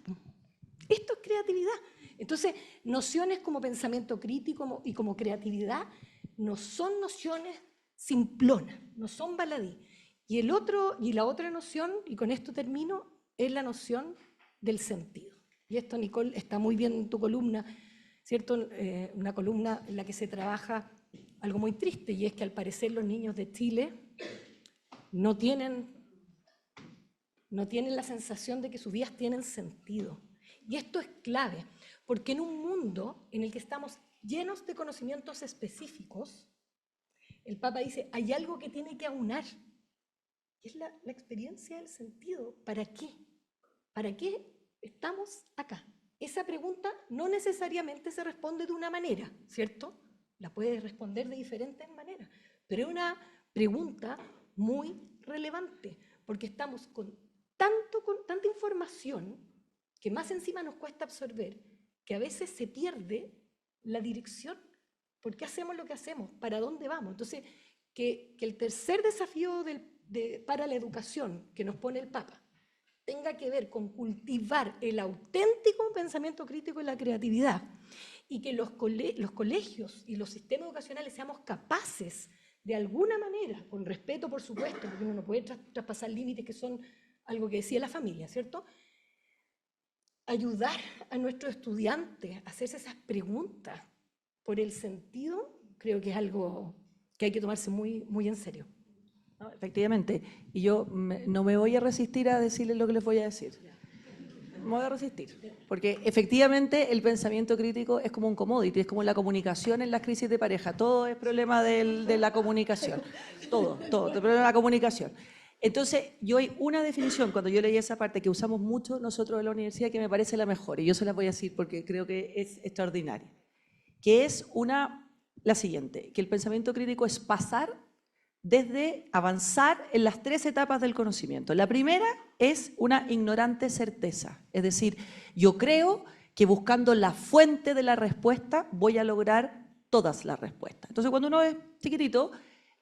Esto es creatividad. Entonces, nociones como pensamiento crítico y como creatividad no son nociones simplonas, no son baladí. Y la otra noción, y con esto termino, es la noción del sentido. Y esto, Nicole, está muy bien en tu columna, ¿cierto? Una columna en la que se trabaja algo muy triste, y es que al parecer los niños de Chile no tienen la sensación de que sus vidas tienen sentido. Y esto es clave, porque en un mundo en el que estamos llenos de conocimientos específicos, el Papa dice, hay algo que tiene que aunar, y es la experiencia del sentido. ¿Para qué? ¿Para qué estamos acá? Esa pregunta no necesariamente se responde de una manera, ¿cierto? La puedes responder de diferentes maneras, pero es una pregunta muy relevante, porque estamos con tanta información que más encima nos cuesta absorber, que a veces se pierde la dirección. ¿Por qué hacemos lo que hacemos? ¿Para dónde vamos? Entonces, que el tercer desafío para la educación que nos pone el Papa tenga que ver con cultivar el auténtico pensamiento crítico y la creatividad, y que los colegios y los sistemas educacionales seamos capaces, de alguna manera, con respeto por supuesto, porque uno no puede traspasar límites que son algo que decía la familia, ¿cierto?, ayudar a nuestros estudiantes a hacerse esas preguntas por el sentido, creo que es algo que hay que tomarse muy, muy en serio. No, efectivamente, y yo no me voy a resistir a decirles lo que les voy a decir. Me voy a resistir, porque efectivamente el pensamiento crítico es como un commodity, es como la comunicación en las crisis de pareja, todo es problema de la comunicación, todo, el problema de la comunicación. Entonces, yo hay una definición, cuando yo leí esa parte que usamos mucho nosotros en la universidad, que me parece la mejor, y yo se la voy a decir porque creo que es extraordinaria, que es la siguiente, que el pensamiento crítico es pasar desde avanzar en las 3 etapas del conocimiento. La primera es una ignorante certeza, es decir, yo creo que buscando la fuente de la respuesta voy a lograr todas las respuestas. Entonces, cuando uno es chiquitito,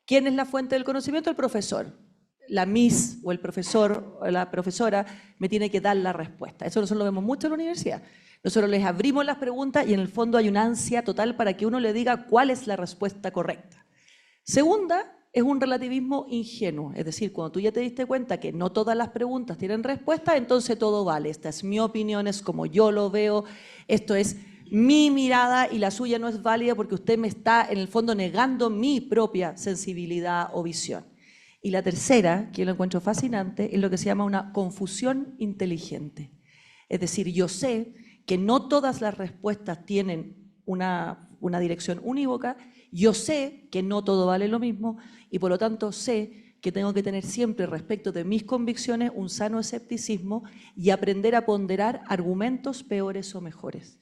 ¿quién es la fuente del conocimiento? El profesor. La miss o el profesor o la profesora me tiene que dar la respuesta. Eso nosotros lo vemos mucho en la universidad. Nosotros les abrimos las preguntas y en el fondo hay una ansia total para que uno le diga cuál es la respuesta correcta. Segunda, es un relativismo ingenuo, es decir, cuando tú ya te diste cuenta que no todas las preguntas tienen respuesta, entonces todo vale. Esta es mi opinión, es como yo lo veo, esto es mi mirada y la suya no es válida porque usted me está en el fondo negando mi propia sensibilidad o visión. Y la tercera, que yo lo encuentro fascinante, es lo que se llama una confusión inteligente. Es decir, yo sé que no todas las respuestas tienen una dirección unívoca, yo sé que no todo vale lo mismo y por lo tanto sé que tengo que tener siempre respecto de mis convicciones un sano escepticismo y aprender a ponderar argumentos peores o mejores.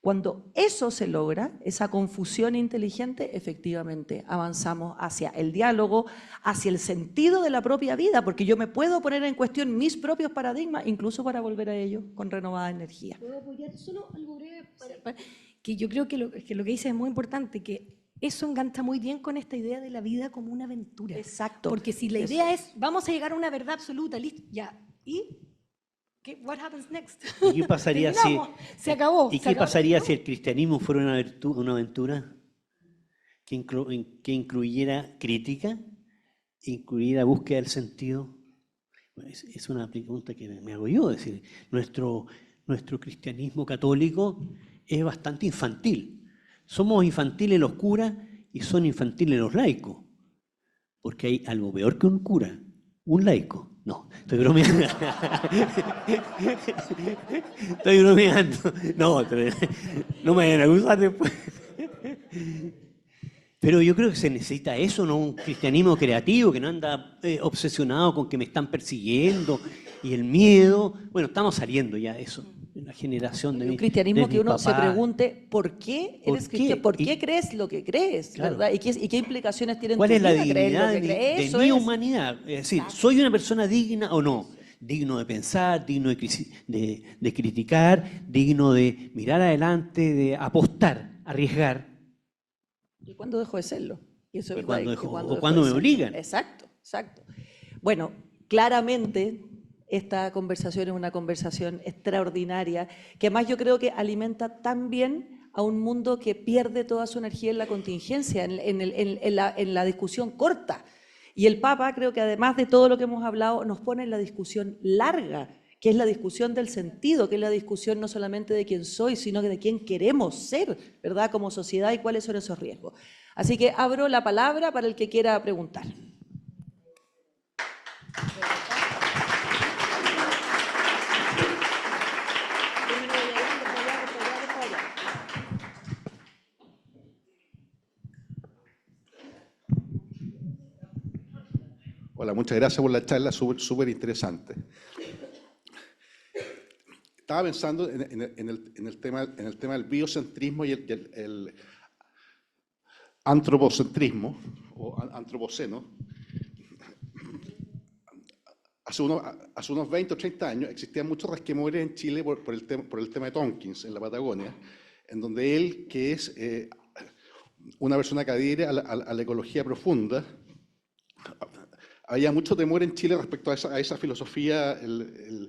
Cuando eso se logra, esa confusión inteligente, efectivamente avanzamos hacia el diálogo, hacia el sentido de la propia vida, porque yo me puedo poner en cuestión mis propios paradigmas, incluso para volver a ellos con renovada energía. ¿Puedo apoyar solo algo breve? Que yo creo que lo que dice es muy importante, que eso engancha muy bien con esta idea de la vida como una aventura. Exacto. Porque si la idea es, vamos a llegar a una verdad absoluta, listo, ya, ¿y what happens next? ¿Y qué pasaría si se acabó? ¿Y qué pasaría si el cristianismo fuera una aventura que incluyera crítica, incluyera búsqueda del sentido? Es una pregunta que me hago yo, es decir, nuestro cristianismo católico es bastante infantil. Somos infantiles los curas y son infantiles los laicos, porque hay algo peor que un cura, un laico, No, estoy bromeando. Estoy bromeando. No, no me vayan a acusar después. Pero yo creo que se necesita eso, ¿no? Un cristianismo creativo que no anda obsesionado con que me están persiguiendo y el miedo. Bueno, estamos saliendo ya de eso. La generación de un cristianismo que uno se pregunte ¿por qué eres cristiano? ¿Por qué crees lo que crees? Claro. ¿Verdad? ¿Y qué implicaciones tiene en tu ¿Cuál es la vida creer dignidad lo que crees? de mi humanidad? Es decir, ¿soy una persona digna o no? Digno de pensar, digno de criticar, digno de mirar adelante, de apostar, arriesgar. ¿Y cuándo dejo de serlo? Y eso es ¿Y verdad. cuándo me obligan? Exacto, exacto. Bueno, claramente esta conversación es una conversación extraordinaria, que además yo creo que alimenta también a un mundo que pierde toda su energía en la contingencia, en la discusión corta. Y el Papa, creo que además de todo lo que hemos hablado, nos pone en la discusión larga, que es la discusión del sentido, que es la discusión no solamente de quién soy, sino de quién queremos ser, ¿verdad?, como sociedad y cuáles son esos riesgos. Así que abro la palabra para el que quiera preguntar. Hola, muchas gracias por la charla, súper interesante. Estaba pensando en el tema del biocentrismo y el antropocentrismo o antropoceno. Hace unos 20 o 30 años existían muchos resquemores en Chile por el tema de Tompkins en la Patagonia, en donde él, que es una persona que adhiere a la ecología profunda, había mucho temor en Chile respecto a esa filosofía en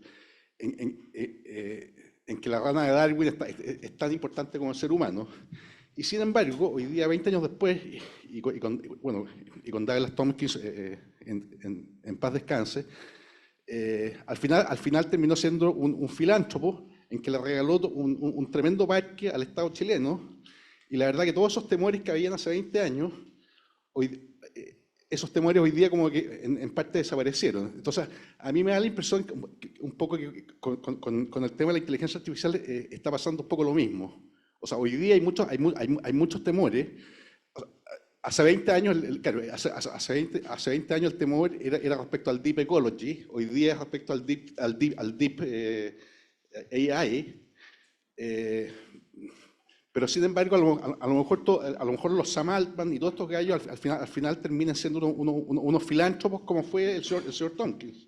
que la rana de Darwin es tan importante como el ser humano. Y sin embargo, hoy día, 20 años después, y con Douglas Tompkins en paz descanse, al final terminó siendo un filántropo en que le regaló un tremendo parque al Estado chileno. Y la verdad que todos esos temores que habían hace 20 años, esos temores hoy día como que en parte desaparecieron. Entonces, a mí me da la impresión que un poco que con el tema de la inteligencia artificial está pasando un poco lo mismo. O sea, hoy día hay muchos temores. Hace 20 años, claro, hace 20 años el temor era respecto al Deep Ecology, hoy día es respecto al Deep AI. Pero sin embargo, a lo mejor los Sam Altman y todos estos gallos al final terminan siendo unos filántropos como fue el señor Tompkins.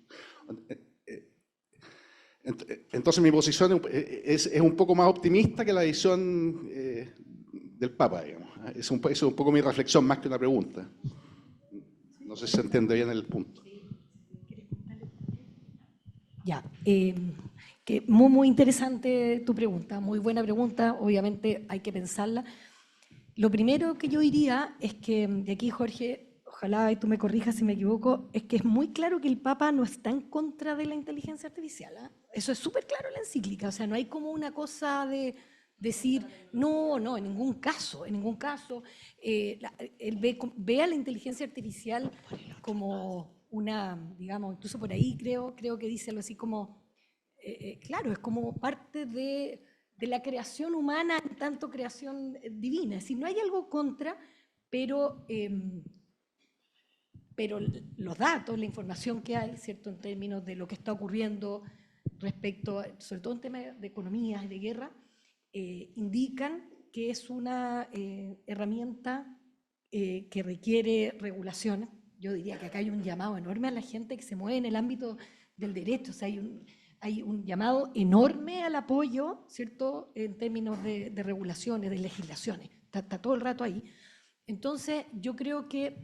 Entonces mi posición es un poco más optimista que la visión del Papa, digamos. Es un poco mi reflexión más que una pregunta. No sé si se entiende bien el punto. Ya, que muy interesante tu pregunta, muy buena pregunta, obviamente hay que pensarla. Lo primero que yo diría es que, de aquí Jorge, ojalá y tú me corrijas si me equivoco, es que es muy claro que el Papa no está en contra de la inteligencia artificial. Eso es súper claro en la encíclica, o sea, no hay como una cosa de decir, no, en ningún caso, él ve a la inteligencia artificial como una, digamos, incluso por ahí creo que dice algo así como, claro, es como parte de la creación humana en tanto creación divina. Es decir, no hay algo contra, pero los datos, la información que hay, ¿cierto?, en términos de lo que está ocurriendo respecto, sobre todo en temas de economía y de guerra, indican que es una herramienta que requiere regulaciones. Yo diría que acá hay un llamado enorme a la gente que se mueve en el ámbito del derecho, o sea, hay un llamado enorme al apoyo, ¿cierto?, en términos de regulaciones, de legislaciones, está todo el rato ahí. Entonces, yo creo que,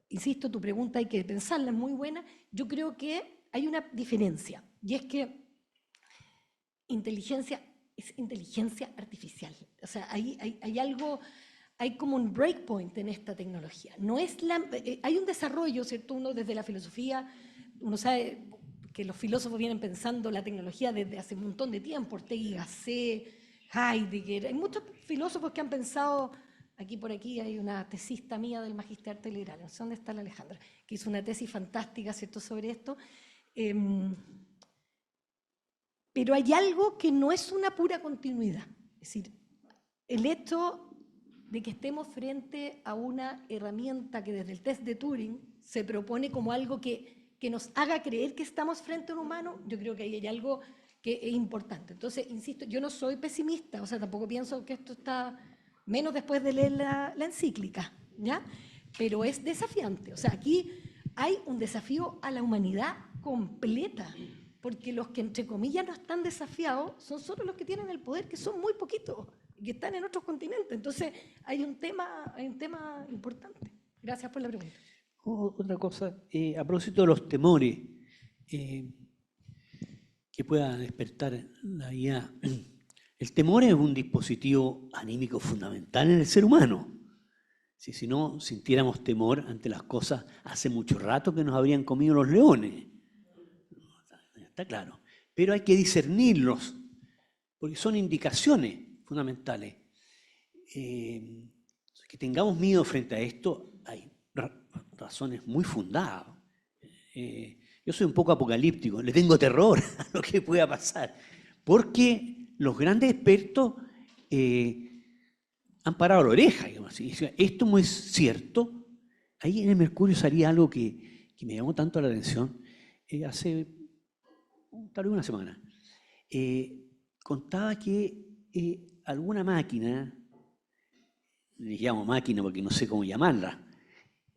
insisto, tu pregunta hay que pensarla, es muy buena, yo creo que hay una diferencia, y es que inteligencia es inteligencia artificial. O sea, hay algo, hay como un breakpoint en esta tecnología. No es hay un desarrollo, ¿cierto? Uno desde la filosofía, uno sabe que los filósofos vienen pensando la tecnología desde hace un montón de tiempo, Ortega y Gasset, Heidegger, hay muchos filósofos que han pensado Aquí por aquí hay una tesista mía del Magister Arte Liberal, no sé dónde está la Alejandra, que hizo una tesis fantástica, ¿cierto?, sobre esto. Pero hay algo que no es una pura continuidad. Es decir, el hecho de que estemos frente a una herramienta que desde el test de Turing se propone como algo que nos haga creer que estamos frente a un humano, yo creo que ahí hay algo que es importante. Entonces, insisto, yo no soy pesimista, o sea, tampoco pienso que esto está, menos después de leer la encíclica, ¿ya? Pero es desafiante. O sea, aquí hay un desafío a la humanidad completa, porque los que, entre comillas, no están desafiados son solo los que tienen el poder, que son muy poquitos, y que están en otros continentes. Entonces, hay un tema importante. Gracias por la pregunta. Otra cosa, a propósito de los temores que pueda despertar la IA. El temor es un dispositivo anímico fundamental en el ser humano. Si no sintiéramos temor ante las cosas, hace mucho rato que nos habrían comido los leones. Está claro. Pero hay que discernirlos, porque son indicaciones fundamentales. Que tengamos miedo frente a esto, hay razones muy fundadas. Yo soy un poco apocalíptico, le tengo terror a lo que pueda pasar, porque los grandes expertos han parado la oreja, digamos así. Esto no es cierto. Ahí en el Mercurio salía algo que me llamó tanto la atención hace tal vez una semana. Contaba que alguna máquina, le llamo máquina porque no sé cómo llamarla,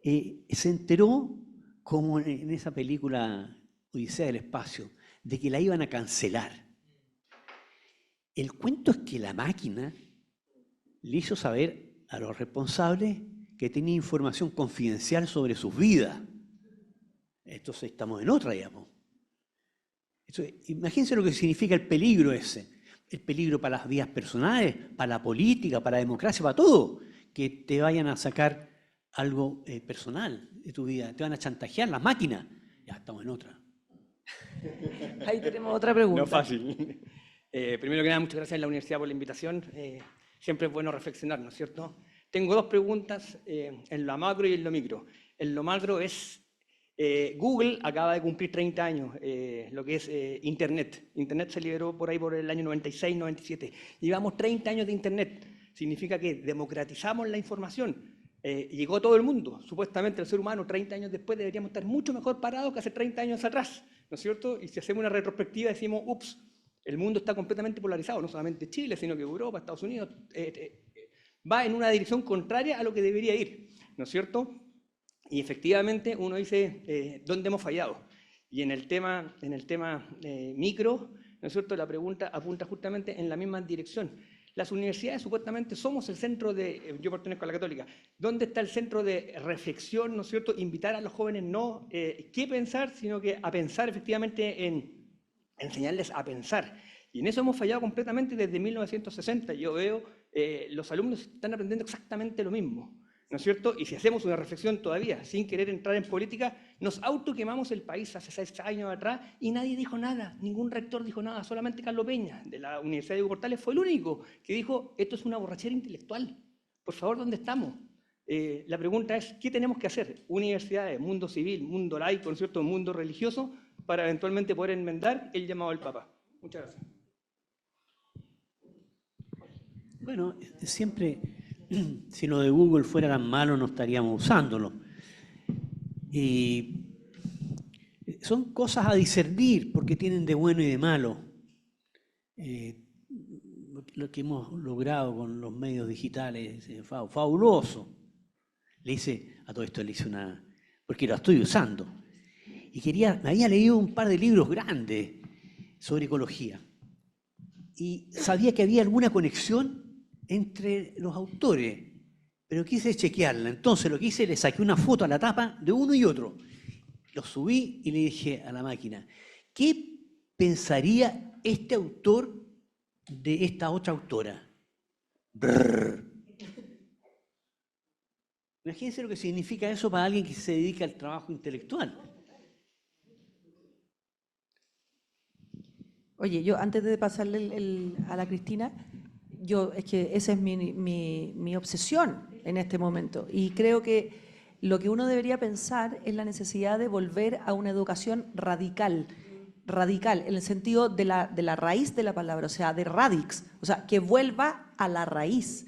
se enteró, como en esa película Odisea del Espacio, de que la iban a cancelar. El cuento es que la máquina le hizo saber a los responsables que tenía información confidencial sobre sus vidas. Entonces estamos en otra, digamos. Imagínense lo que significa el peligro ese. El peligro para las vidas personales, para la política, para la democracia, para todo. Que te vayan a sacar algo personal de tu vida, te van a chantajear las máquinas. Ya estamos en otra. Ahí tenemos otra pregunta. No fácil. Primero que nada, muchas gracias a la universidad por la invitación. Siempre es bueno reflexionar, ¿no es cierto? Tengo dos preguntas en lo macro y en lo micro. En lo macro es, Google acaba de cumplir 30 años, lo que es Internet. Internet se liberó por ahí por el año 96, 97. Llevamos 30 años de Internet. Significa que democratizamos la información. Llegó todo el mundo. Supuestamente el ser humano 30 años después deberíamos estar mucho mejor parados que hace 30 años atrás, ¿no es cierto? Y si hacemos una retrospectiva decimos, ups, el mundo está completamente polarizado, no solamente Chile, sino que Europa, Estados Unidos, va en una dirección contraria a lo que debería ir, ¿no es cierto? Y efectivamente uno dice, ¿dónde hemos fallado? Y en el tema micro, ¿no es cierto? La pregunta apunta justamente en la misma dirección. Las universidades supuestamente somos el centro de, yo pertenezco a la Católica, ¿dónde está el centro de reflexión, ¿no es cierto? Invitar a los jóvenes no qué pensar, sino que a pensar efectivamente en enseñarles a pensar. Y en eso hemos fallado completamente desde 1960. Yo veo, los alumnos están aprendiendo exactamente lo mismo, ¿no es cierto? Y si hacemos una reflexión todavía, sin querer entrar en política, nos autoquemamos el país hace 6 años atrás y nadie dijo nada, ningún rector dijo nada, solamente Carlos Peña, de la Universidad de Diego Portales, fue el único que dijo, esto es una borrachera intelectual. Por favor, ¿dónde estamos? La pregunta es, ¿qué tenemos que hacer? Universidades, mundo civil, mundo laico, ¿no es cierto?, mundo religioso, para eventualmente poder enmendar el llamado del Papa. Muchas gracias. Bueno, siempre, si lo de Google fuera tan malo, no estaríamos usándolo. Y son cosas a discernir, porque tienen de bueno y de malo. Lo que hemos logrado con los medios digitales es fabuloso. Le hice, a todo esto le hice una, porque lo estoy usando. Y me había leído un par de libros grandes sobre ecología. Y sabía que había alguna conexión entre los autores, pero quise chequearla. Entonces lo que hice, le saqué una foto a la tapa de uno y otro. Lo subí y le dije a la máquina, ¿qué pensaría este autor de esta otra autora? Brrr. Imagínense lo que significa eso para alguien que se dedica al trabajo intelectual. Oye, yo antes de pasarle a la Cristina, es que esa es mi obsesión. en este momento. Y creo que lo que uno debería pensar es la necesidad de volver a una educación radical, radical, en el sentido de la raíz de la palabra, o sea, de radix, o sea, que vuelva a la raíz.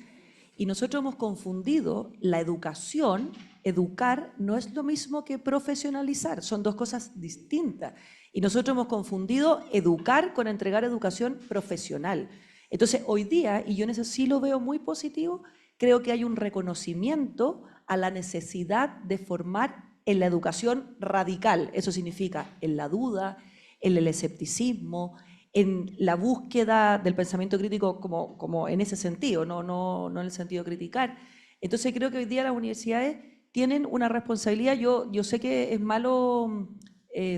Y nosotros hemos confundido la educación, educar no es lo mismo que profesionalizar, son dos cosas distintas. Y nosotros hemos confundido educar con entregar educación profesional. Entonces, hoy día, y yo en eso sí lo veo muy positivo, creo que hay un reconocimiento a la necesidad de formar en la educación radical. Eso significa en la duda, en el escepticismo, en la búsqueda del pensamiento crítico como en ese sentido, no en el sentido de criticar. Entonces creo que hoy día las universidades tienen una responsabilidad. Yo sé que es malo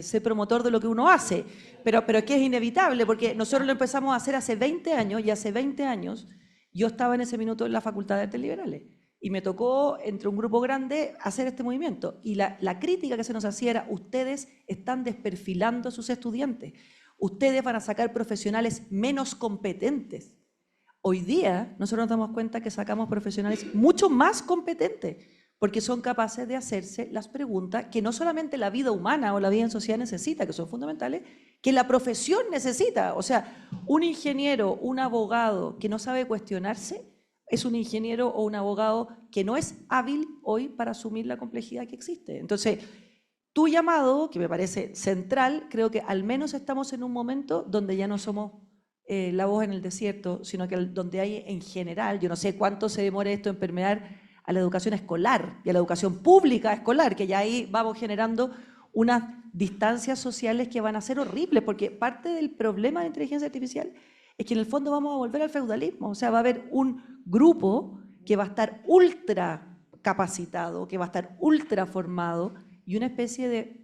ser promotor de lo que uno hace, pero es que es inevitable, porque nosotros lo empezamos a hacer hace 20 años, y hace 20 años yo estaba en ese minuto en la Facultad de Artes Liberales, y me tocó, entre un grupo grande, hacer este movimiento. Y la crítica que se nos hacía era: ustedes están desperfilando a sus estudiantes, ustedes van a sacar profesionales menos competentes. Hoy día nosotros nos damos cuenta que sacamos profesionales mucho más competentes, porque son capaces de hacerse las preguntas que no solamente la vida humana o la vida en sociedad necesita, que son fundamentales, que la profesión necesita. O sea, un ingeniero, un abogado que no sabe cuestionarse, es un ingeniero o un abogado que no es hábil hoy para asumir la complejidad que existe. Entonces, tu llamado, que me parece central, creo que al menos estamos en un momento donde ya no somos la voz en el desierto, sino que donde hay en general, yo no sé cuánto se demore esto en permear a la educación escolar y a la educación pública escolar, que ya ahí vamos generando unas distancias sociales que van a ser horribles, porque parte del problema de inteligencia artificial es que en el fondo vamos a volver al feudalismo. O sea, va a haber un grupo que va a estar ultra capacitado, que va a estar ultra formado, y una especie de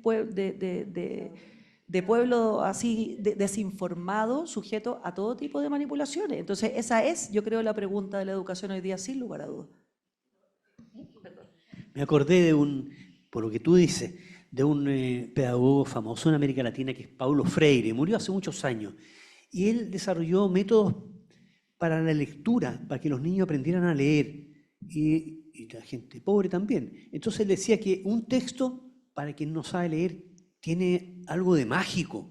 pueblo así desinformado, sujeto a todo tipo de manipulaciones. Entonces, esa es, yo creo, la pregunta de la educación hoy día, sin lugar a dudas. Me acordé por lo que tú dices, de un pedagogo famoso en América Latina que es Paulo Freire, murió hace muchos años, y él desarrolló métodos para la lectura, para que los niños aprendieran a leer, y la gente pobre también. Entonces él decía que un texto, para quien no sabe leer, tiene algo de mágico,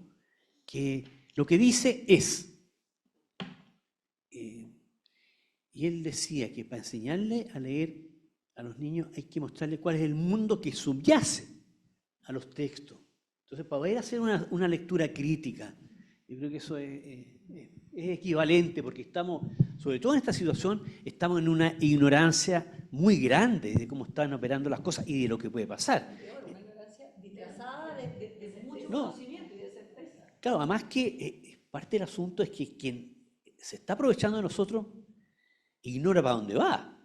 que lo que dice es. Y él decía que para enseñarle a leer a los niños hay que mostrarle cuál es el mundo que subyace a los textos. Entonces, para poder hacer una lectura crítica, yo creo que eso es equivalente, porque estamos, sobre todo en esta situación, estamos en una ignorancia muy grande de cómo están operando las cosas y de lo que puede pasar. Una ignorancia disfrazada de mucho No. conocimiento y de certeza. Claro, además que parte del asunto es que quien se está aprovechando de nosotros ignora para dónde va.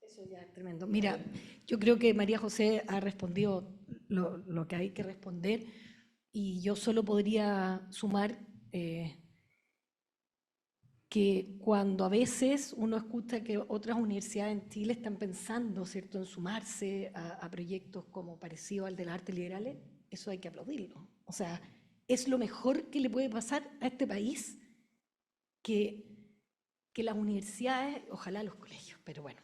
Eso ya es tremendo. Mira, yo creo que María José ha respondido lo que hay que responder, y yo solo podría sumar que cuando a veces uno escucha que otras universidades en Chile están pensando, ¿cierto?, en sumarse a proyectos como parecido al de las artes liberales, eso hay que aplaudirlo. O sea, es lo mejor que le puede pasar a este país que las universidades, ojalá los colegios, pero bueno,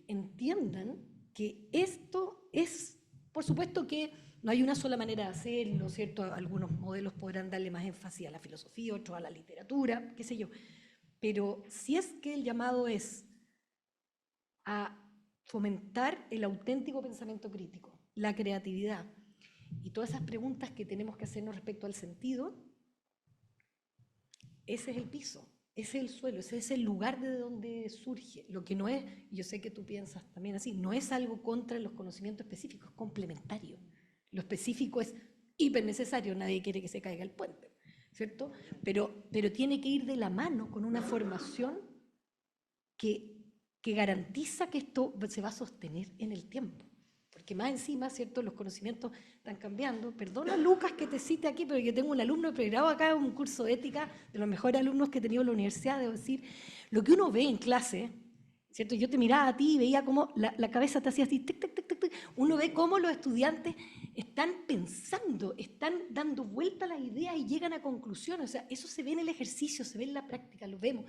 entiendan que esto es, por supuesto que no hay una sola manera de hacerlo, ¿cierto? Algunos modelos podrán darle más énfasis a la filosofía, otros a la literatura, qué sé yo. Pero si es que el llamado es a fomentar el auténtico pensamiento crítico, la creatividad y todas esas preguntas que tenemos que hacernos respecto al sentido, ese es el piso. Ese es el suelo, ese es el lugar de donde surge. Lo que no es, yo sé que tú piensas también así, no es algo contra los conocimientos específicos, es complementario. Lo específico es hiper necesario, nadie quiere que se caiga el puente, ¿cierto? Pero tiene que ir de la mano con una formación que garantiza que esto se va a sostener en el tiempo. Porque más encima, ¿cierto?, los conocimientos están cambiando. Perdona, Lucas, que te cite aquí, pero yo tengo un alumno de pregrado acá, un curso de ética, de los mejores alumnos que he tenido en la universidad, debo decir. Lo que uno ve en clase, ¿cierto? Yo te miraba a ti y veía cómo la cabeza te hacía así, tic, tic, tic, tic, tic. Uno ve cómo los estudiantes están pensando, están dando vuelta a las ideas y llegan a conclusiones. O sea, eso se ve en el ejercicio, se ve en la práctica, lo vemos.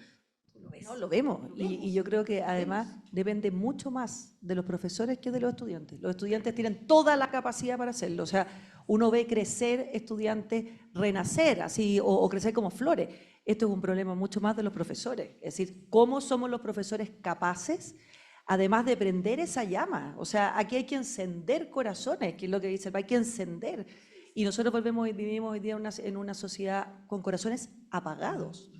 Lo ves. No, lo vemos. Y yo creo que además depende mucho más de los profesores que de los estudiantes. Los estudiantes tienen toda la capacidad para hacerlo. O sea, uno ve crecer estudiantes, renacer así, o crecer como flores. Esto es un problema mucho más de los profesores. Es decir, ¿cómo somos los profesores capaces, además de prender esa llama? O sea, aquí hay que encender corazones, que es lo que dice, hay que encender. Y nosotros vivimos hoy día en una sociedad con corazones apagados.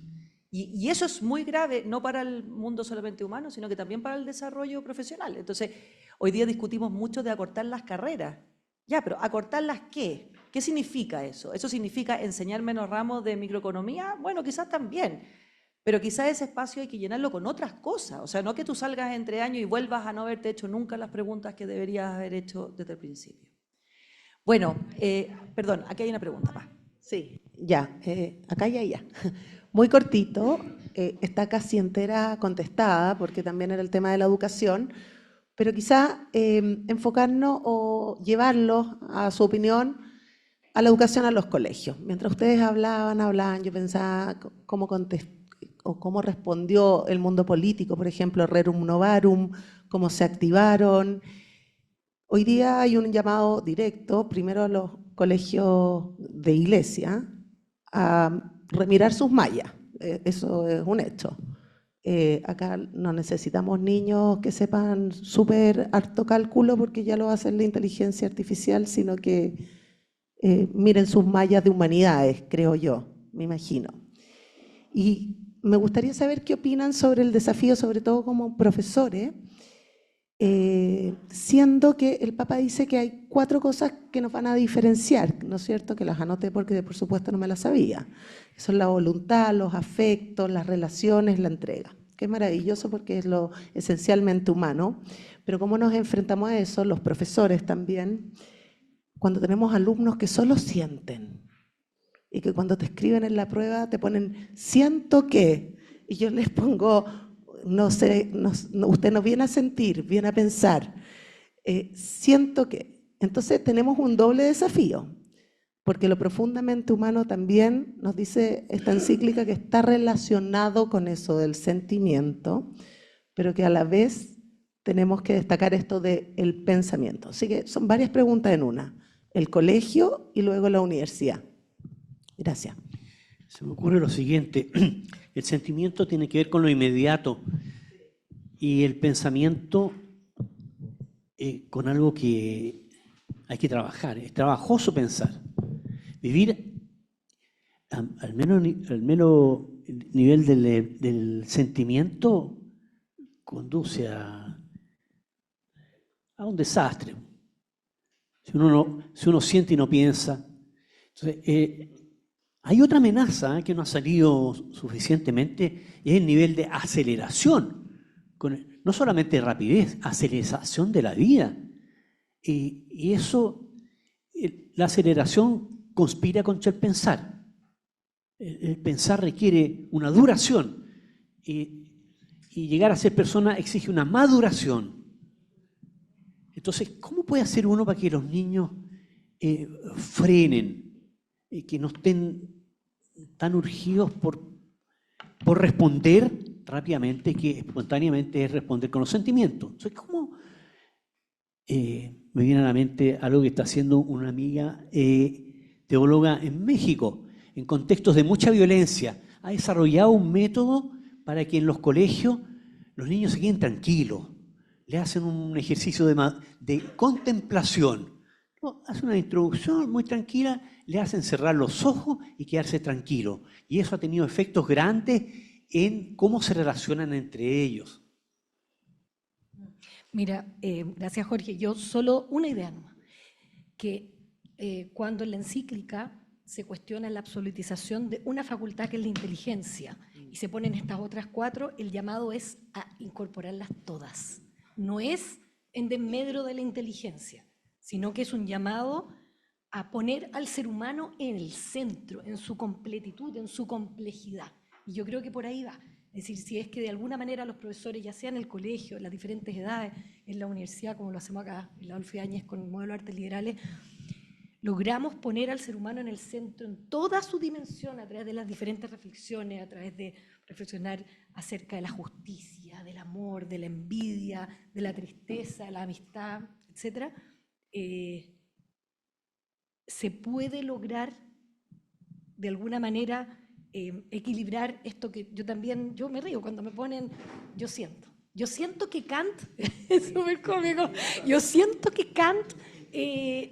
Y eso es muy grave, no para el mundo solamente humano, sino que también para el desarrollo profesional. Entonces, hoy día discutimos mucho de acortar las carreras. Ya, pero ¿acortarlas qué? ¿Qué significa eso? ¿Eso significa enseñar menos ramos de microeconomía? Bueno, quizás también, pero quizás ese espacio hay que llenarlo con otras cosas. O sea, no que tú salgas entre años y vuelvas a no haberte hecho nunca las preguntas que deberías haber hecho desde el principio. Bueno, perdón, aquí hay una pregunta más. Sí, ya, acá y allá. Muy cortito, está casi entera contestada, porque también era el tema de la educación, pero quizá enfocarnos o llevarlos, a su opinión, a la educación a los colegios. Mientras ustedes hablaban, yo pensaba cómo o cómo respondió el mundo político, por ejemplo, Rerum Novarum, cómo se activaron. Hoy día hay un llamado directo, primero a los colegios de iglesia, a remirar sus mallas. Eso es un hecho. Acá no necesitamos niños que sepan súper harto cálculo porque ya lo va a hacer la inteligencia artificial, sino que miren sus mallas de humanidades, creo yo, me imagino. Y me gustaría saber qué opinan sobre el desafío, sobre todo como profesores, siendo que el Papa dice que hay 4 cosas que nos van a diferenciar, ¿no es cierto? Que las anoté porque por supuesto no me las sabía. Son la voluntad, los afectos, las relaciones, la entrega, que es maravilloso porque es lo esencialmente humano. Pero ¿cómo nos enfrentamos a eso? Los profesores también, cuando tenemos alumnos que solo sienten y que cuando te escriben en la prueba te ponen siento que, y yo les pongo no sé, usted no viene a sentir, viene a pensar, siento que. Entonces tenemos un doble desafío, porque lo profundamente humano también nos dice esta encíclica que está relacionado con eso del sentimiento, pero que a la vez tenemos que destacar esto del pensamiento. Así que son varias preguntas en una, el colegio y luego la universidad. Gracias. Se me ocurre lo siguiente, el sentimiento tiene que ver con lo inmediato y el pensamiento con algo que hay que trabajar. Es trabajoso pensar. Vivir al menos nivel del sentimiento conduce a un desastre. Si uno siente y no piensa. Entonces, hay otra amenaza que no ha salido suficientemente, y es el nivel de aceleración, no solamente rapidez, aceleración de la vida. Y eso, la aceleración conspira contra el pensar. El pensar requiere una duración y llegar a ser persona exige una maduración. Entonces, ¿cómo puede hacer uno para que los niños frenen? Que no estén tan urgidos por responder rápidamente, que espontáneamente es responder con los sentimientos. Entonces, ¿cómo? Me viene a la mente algo que está haciendo una amiga teóloga en México, en contextos de mucha violencia. Ha desarrollado un método para que en los colegios los niños se queden tranquilos. Le hacen un ejercicio de contemplación. No, hace una introducción muy tranquila, le hacen cerrar los ojos y quedarse tranquilo. Y eso ha tenido efectos grandes en cómo se relacionan entre ellos. Mira, gracias Jorge. Yo solo una idea nomás, que cuando en la encíclica se cuestiona la absolutización de una facultad que es la inteligencia y se ponen estas otras 4, el llamado es a incorporarlas todas. No es en desmedro de la inteligencia, sino que es un llamado a poner al ser humano en el centro, en su completitud, en su complejidad. Y yo creo que por ahí va. Es decir, si es que de alguna manera los profesores, ya sea en el colegio, en las diferentes edades, en la universidad, como lo hacemos acá en la Adolfo Áñez con el modelo de artes liberales, logramos poner al ser humano en el centro en toda su dimensión a través de las diferentes reflexiones, a través de reflexionar acerca de la justicia, del amor, de la envidia, de la tristeza, de la amistad, etc., se puede lograr de alguna manera equilibrar esto que yo me río cuando me ponen, yo siento que Kant, es súper cómico, yo siento que Kant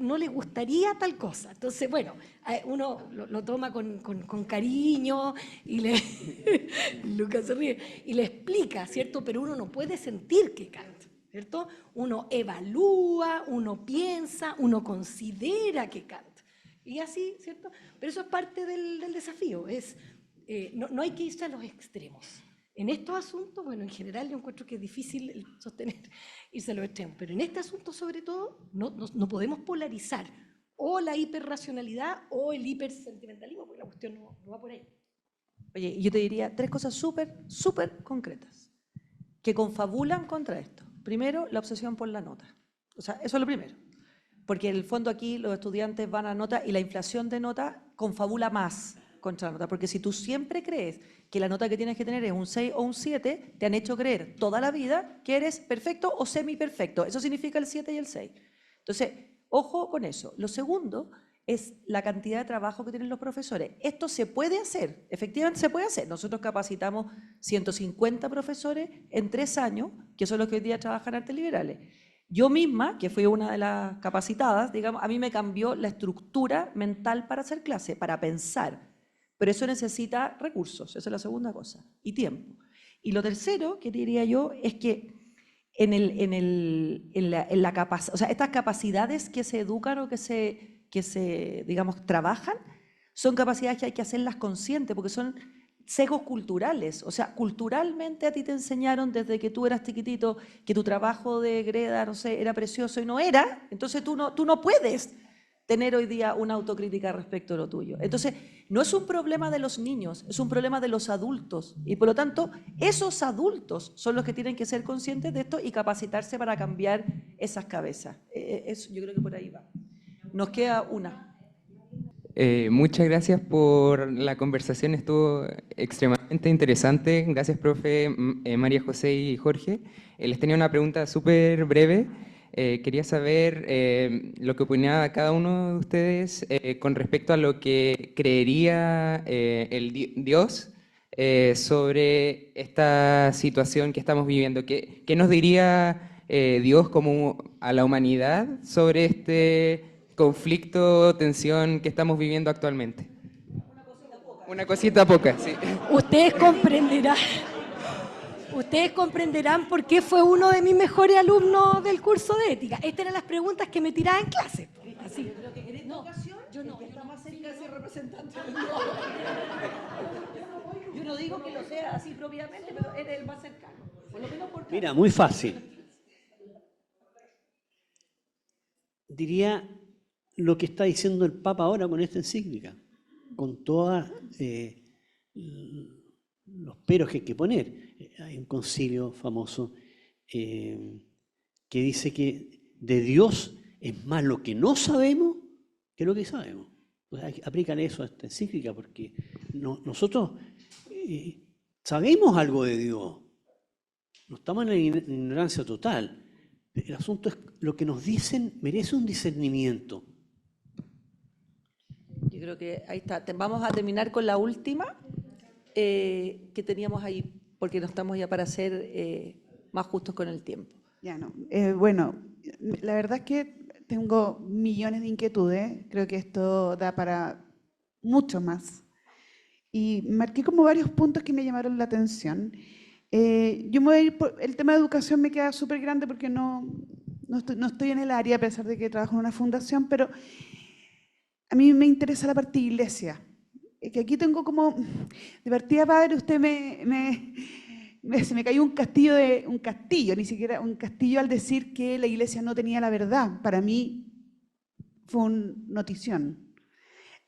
no le gustaría tal cosa. Entonces, bueno, uno lo toma con cariño y Lucas se ríe, y le explica, ¿cierto? Pero uno no puede sentir que Kant, ¿cierto? Uno evalúa, uno piensa, uno considera que Kant. Y así, ¿cierto? Pero eso es parte del desafío. No hay que irse a los extremos. En estos asuntos, bueno, en general yo encuentro que es difícil sostener irse a los extremos, pero en este asunto sobre todo no podemos polarizar o la hiperracionalidad o el hipersentimentalismo, porque la cuestión no va por ahí. Oye, yo te diría 3 cosas súper concretas que confabulan contra esto. Primero, la obsesión por la nota. O sea, eso es lo primero. Porque en el fondo aquí los estudiantes van a nota y la inflación de nota confabula más contra la nota. Porque si tú siempre crees que la nota que tienes que tener es un 6 o un 7, te han hecho creer toda la vida que eres perfecto o semiperfecto. Eso significa el 7 y el 6. Entonces, ojo con eso. Lo segundo es la cantidad de trabajo que tienen los profesores. Esto se puede hacer, efectivamente se puede hacer. Nosotros capacitamos 150 profesores en 3 años, que son los que hoy día trabajan en artes liberales. Yo misma, que fui una de las capacitadas, digamos, a mí me cambió la estructura mental para hacer clase, para pensar. Pero eso necesita recursos, esa es la segunda cosa, y tiempo. Y lo tercero que diría yo es que o sea, estas capacidades que se educan o que se, digamos, trabajan, son capacidades que hay que hacerlas conscientes, porque son sesgos culturales. O sea, culturalmente a ti te enseñaron desde que tú eras chiquitito que tu trabajo de greda, no sé, era precioso y no era, entonces tú no puedes tener hoy día una autocrítica respecto a lo tuyo. Entonces, no es un problema de los niños, es un problema de los adultos. Y por lo tanto, esos adultos son los que tienen que ser conscientes de esto y capacitarse para cambiar esas cabezas. Yo creo que por ahí va. Nos queda una. Muchas gracias por la conversación, estuvo extremadamente interesante. Gracias, profe María José y Jorge. Les tenía una pregunta súper breve. Quería saber lo que opinaba cada uno de ustedes con respecto a lo que creería Dios sobre esta situación que estamos viviendo. ¿Qué nos diría Dios como a la humanidad sobre este conflicto, tensión que estamos viviendo actualmente? Una cosita poca, sí. Ustedes comprenderán por qué fue uno de mis mejores alumnos del curso de ética. Estas eran las preguntas que me tiraba en clase. Así. Yo no. Está más cerca de ser representante. Yo no digo que lo sea así propiamente, pero eres el más cercano. Por lo menos por Mira, muy fácil. Diría lo que está diciendo el Papa ahora con esta encíclica, con todos los peros que hay que poner. Hay un concilio famoso que dice que de Dios es más lo que no sabemos que lo que sabemos. Pues aplican eso a esta encíclica porque nosotros sabemos algo de Dios, no estamos en la ignorancia total. El asunto es lo que nos dicen merece un discernimiento. Yo creo que ahí está. Vamos a terminar con la última que teníamos ahí, porque no estamos ya para ser más justos con el tiempo. Ya no. Bueno, la verdad es que tengo millones de inquietudes. Creo que esto da para mucho más. Y marqué como varios puntos que me llamaron la atención. Yo me voy a ir por, el tema de educación me queda súper grande porque no estoy en el área, a pesar de que trabajo en una fundación, pero a mí me interesa la parte de iglesia. Que aquí tengo como, de partida padre, usted se me cayó un castillo, ni siquiera un castillo al decir que la iglesia no tenía la verdad. Para mí fue una notición.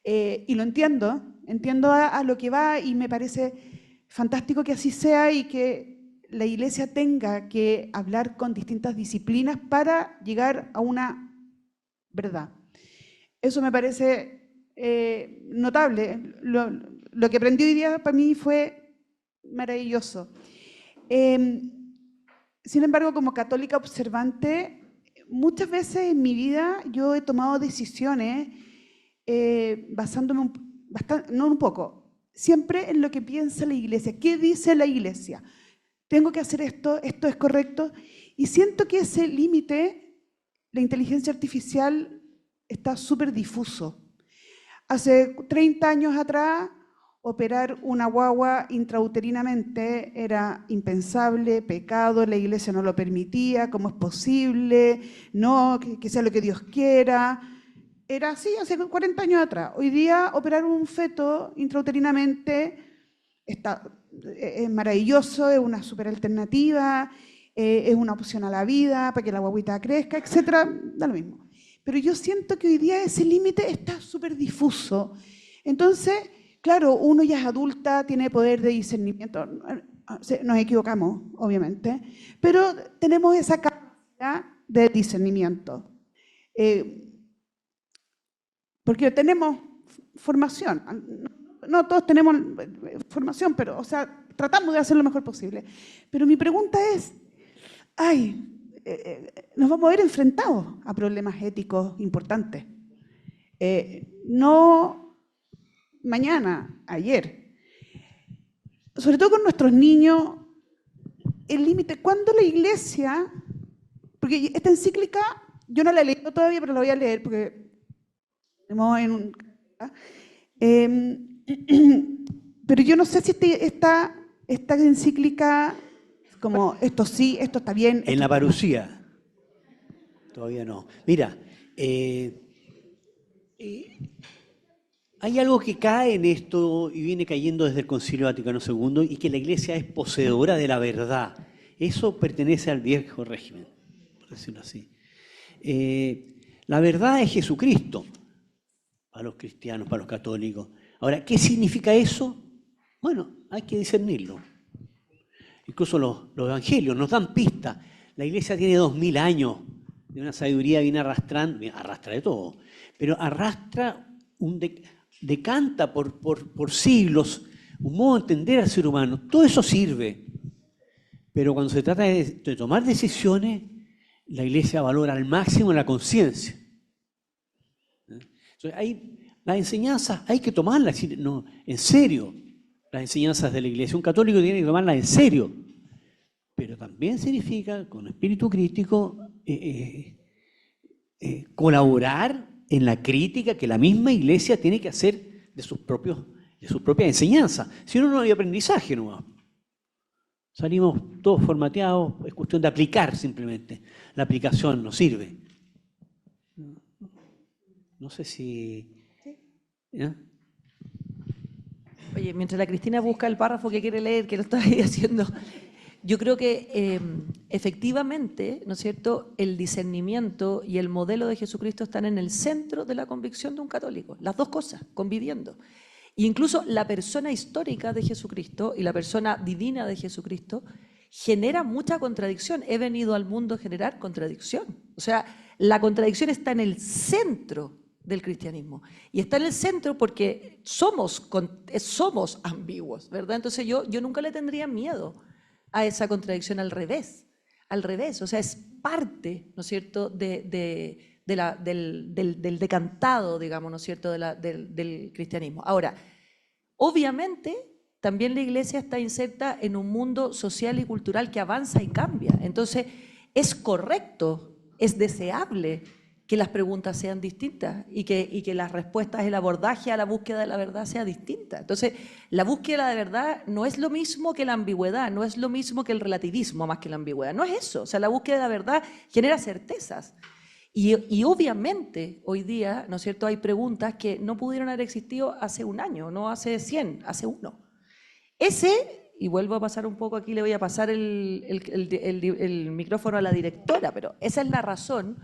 Y lo entiendo a lo que va y me parece fantástico que así sea y que la iglesia tenga que hablar con distintas disciplinas para llegar a una verdad. Eso me parece notable. Lo que aprendí hoy día para mí fue maravilloso. Sin embargo, como católica observante, muchas veces en mi vida yo he tomado decisiones basándome siempre en lo que piensa la Iglesia. ¿Qué dice la Iglesia? Tengo que hacer esto, esto es correcto. Y siento que ese límite, la inteligencia artificial, está súper difuso. Hace 30 años atrás, operar una guagua intrauterinamente era impensable, pecado, la Iglesia no lo permitía, ¿cómo es posible? No, que sea lo que Dios quiera. Era así hace 40 años atrás. Hoy día operar un feto intrauterinamente es maravilloso, es una súper alternativa, es una opción a la vida para que la guaguita crezca, etc. Da lo mismo. Pero yo siento que hoy día ese límite está súper difuso. Entonces, claro, uno ya es adulta, tiene poder de discernimiento. Nos equivocamos, obviamente, pero tenemos esa capacidad de discernimiento. Porque tenemos formación. No todos tenemos formación, pero, o sea, tratamos de hacer lo mejor posible. Pero mi pregunta es, nos vamos a ver enfrentados a problemas éticos importantes. No mañana, ayer. Sobre todo con nuestros niños, el límite. ¿Cuándo la Iglesia, porque esta encíclica, yo no la he leído todavía, pero la voy a leer porque tenemos en un... pero yo no sé si esta encíclica, como esto sí, esto está bien. En la parucía, todavía no. Mira, hay algo que cae en esto y viene cayendo desde el Concilio Vaticano II y que la Iglesia es poseedora de la verdad. Eso pertenece al viejo régimen, por decirlo así. La verdad es Jesucristo para los cristianos, para los católicos. Ahora, ¿qué significa eso? Bueno, hay que discernirlo. Incluso los evangelios nos dan pistas. La Iglesia tiene 2000 años de una sabiduría, viene arrastrando, arrastra de todo, pero arrastra decanta por siglos un modo de entender al ser humano. Todo eso sirve, pero cuando se trata de tomar decisiones, la Iglesia valora al máximo la conciencia. Entonces, las enseñanzas hay que tomarlas en serio, las enseñanzas de la Iglesia. Un católico tiene que tomarlas en serio, pero también significa, con espíritu crítico, colaborar en la crítica que la misma Iglesia tiene que hacer de sus propias enseñanzas. Si no, no hay aprendizaje nomás. Salimos todos formateados, es cuestión de aplicar simplemente. La aplicación nos sirve. No sé si... ¿eh? Oye, mientras la Cristina busca el párrafo que quiere leer, que lo está ahí haciendo, yo creo que efectivamente, ¿no es cierto?, el discernimiento y el modelo de Jesucristo están en el centro de la convicción de un católico. Las dos cosas, conviviendo. E incluso la persona histórica de Jesucristo y la persona divina de Jesucristo genera mucha contradicción. He venido al mundo a generar contradicción. O sea, la contradicción está en el centro del cristianismo. Y está en el centro porque somos ambiguos, ¿verdad? Entonces yo nunca le tendría miedo a esa contradicción, al revés, o sea, es parte, ¿no es cierto?, del decantado, digamos, ¿no es cierto?, del cristianismo. Ahora, obviamente, también la Iglesia está inserta en un mundo social y cultural que avanza y cambia. Entonces, es correcto, es deseable que las preguntas sean distintas y que las respuestas, el abordaje a la búsqueda de la verdad sea distinta. Entonces, la búsqueda de la verdad no es lo mismo que la ambigüedad, no es lo mismo que el relativismo más que la ambigüedad, no es eso. O sea, la búsqueda de la verdad genera certezas. Y obviamente, hoy día, ¿no es cierto?, hay preguntas que no pudieron haber existido hace un año, no hace 100, hace 1. Y vuelvo a pasar un poco aquí, le voy a pasar el micrófono a la directora, pero esa es la razón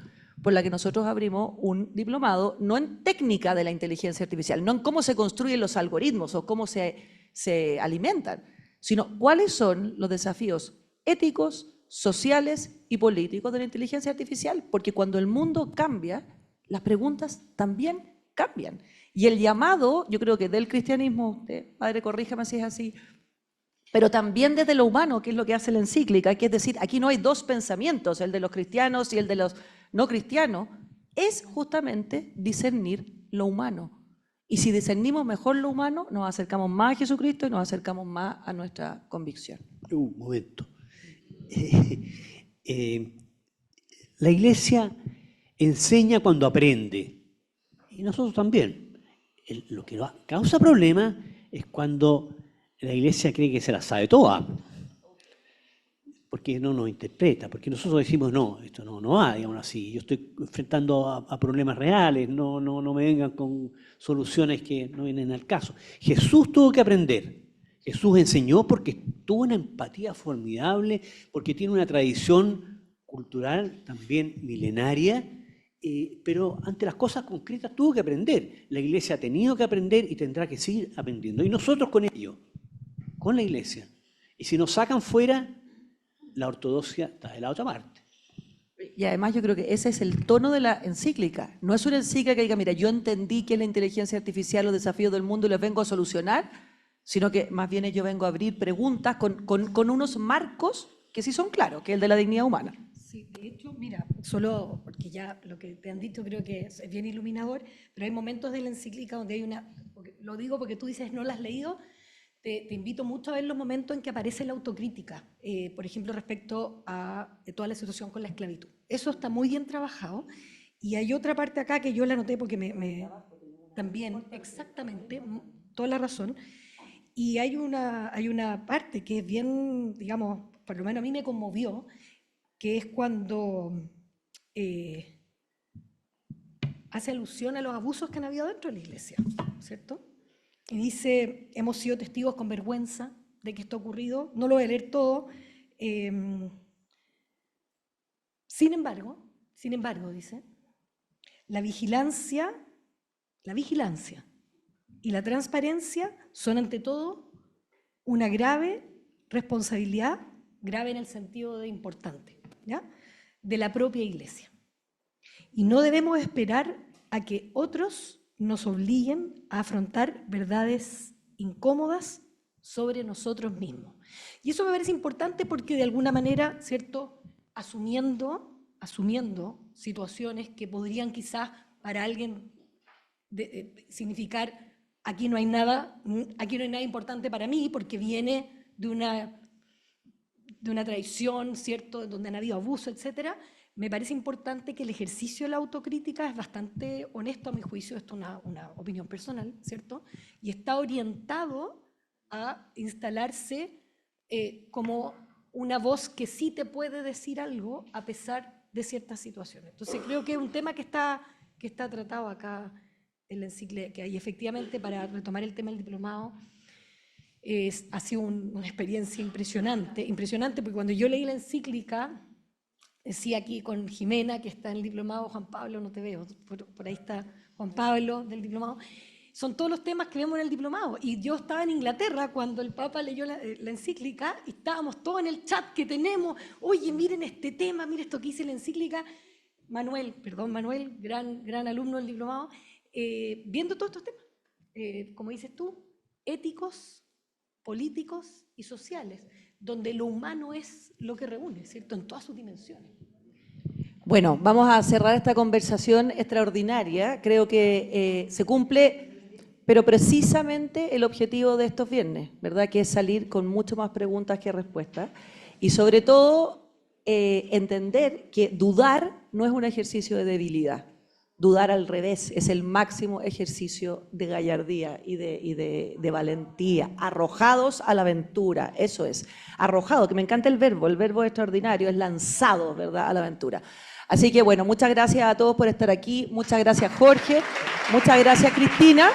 por la que nosotros abrimos un diplomado, no en técnica de la inteligencia artificial, no en cómo se construyen los algoritmos o cómo se alimentan, sino cuáles son los desafíos éticos, sociales y políticos de la inteligencia artificial, porque cuando el mundo cambia, las preguntas también cambian. Y el llamado, yo creo que del cristianismo, padre, corríjame si es así, pero también desde lo humano, que es lo que hace la encíclica, que es decir, aquí no hay dos pensamientos, el de los cristianos y el de los no cristianos, es justamente discernir lo humano. Y si discernimos mejor lo humano, nos acercamos más a Jesucristo y nos acercamos más a nuestra convicción. Un momento. La Iglesia enseña cuando aprende, y nosotros también. Lo que causa problemas es cuando la Iglesia cree que se la sabe toda, porque no nos interpreta, porque nosotros decimos, no, esto no va, digamos así, yo estoy enfrentando a problemas reales, no me vengan con soluciones que no vienen al caso. Jesús tuvo que aprender, Jesús enseñó porque tuvo una empatía formidable, porque tiene una tradición cultural también milenaria, pero ante las cosas concretas tuvo que aprender. La Iglesia ha tenido que aprender y tendrá que seguir aprendiendo. Y nosotros con ello, con la Iglesia. Y si nos sacan fuera, la ortodoxia está de la otra parte. Y además yo creo que ese es el tono de la encíclica. No es una encíclica que diga, mira, yo entendí que es la inteligencia artificial, los desafíos del mundo y los vengo a solucionar, sino que más bien yo vengo a abrir preguntas con unos marcos que sí son claros, que es el de la dignidad humana. Sí, de hecho, mira, solo porque ya lo que te han dicho creo que es bien iluminador, pero hay momentos de la encíclica donde hay lo digo porque tú dices no la has leído, te invito mucho a ver los momentos en que aparece la autocrítica, por ejemplo, respecto a toda la situación con la esclavitud. Eso está muy bien trabajado. Y hay otra parte acá que yo la anoté porque también, exactamente, toda la razón. Y hay una parte que es bien, digamos, por lo menos a mí me conmovió, que es cuando hace alusión a los abusos que han habido dentro de la Iglesia, ¿cierto? Y dice, hemos sido testigos con vergüenza de que esto ha ocurrido. No lo voy a leer todo. Sin embargo, dice, la vigilancia y la transparencia son ante todo una grave responsabilidad, grave en el sentido de importante, ¿ya?, de la propia Iglesia. Y no debemos esperar a que otros nos obliguen a afrontar verdades incómodas sobre nosotros mismos. Y eso me parece importante porque de alguna manera, ¿cierto?, asumiendo situaciones que podrían quizás para alguien significar aquí no hay nada importante para mí porque viene de una tradición, ¿cierto?, donde han habido abuso, etcétera. Me parece importante que el ejercicio de la autocrítica es bastante honesto a mi juicio, esto es una opinión personal, ¿cierto?, y está orientado a instalarse como una voz que sí te puede decir algo a pesar de ciertas situaciones. Entonces creo que es un tema que está tratado acá en la encíclica, y efectivamente, para retomar el tema del diplomado, ha sido una experiencia impresionante, porque cuando yo leí la encíclica, decía aquí con Jimena, que está en el diplomado, Juan Pablo, no te veo, por ahí está Juan Pablo del diplomado, son todos los temas que vemos en el diplomado. Y yo estaba en Inglaterra cuando el Papa leyó la encíclica y estábamos todos en el chat que tenemos, oye, miren este tema, miren esto que dice la encíclica. Manuel, gran alumno del diplomado, viendo todos estos temas, como dices tú, éticos, políticos y sociales, donde lo humano es lo que reúne, ¿cierto?, en todas sus dimensiones. Bueno, vamos a cerrar esta conversación extraordinaria. Creo que se cumple, pero precisamente el objetivo de estos viernes, ¿verdad?, que es salir con mucho más preguntas que respuestas y sobre todo entender que dudar no es un ejercicio de debilidad. Dudar al revés, es el máximo ejercicio de gallardía y de valentía, arrojados a la aventura, eso es, arrojado, que me encanta el verbo extraordinario, es lanzado, ¿verdad?, a la aventura. Así que bueno, muchas gracias a todos por estar aquí, muchas gracias Jorge, muchas gracias Cristina.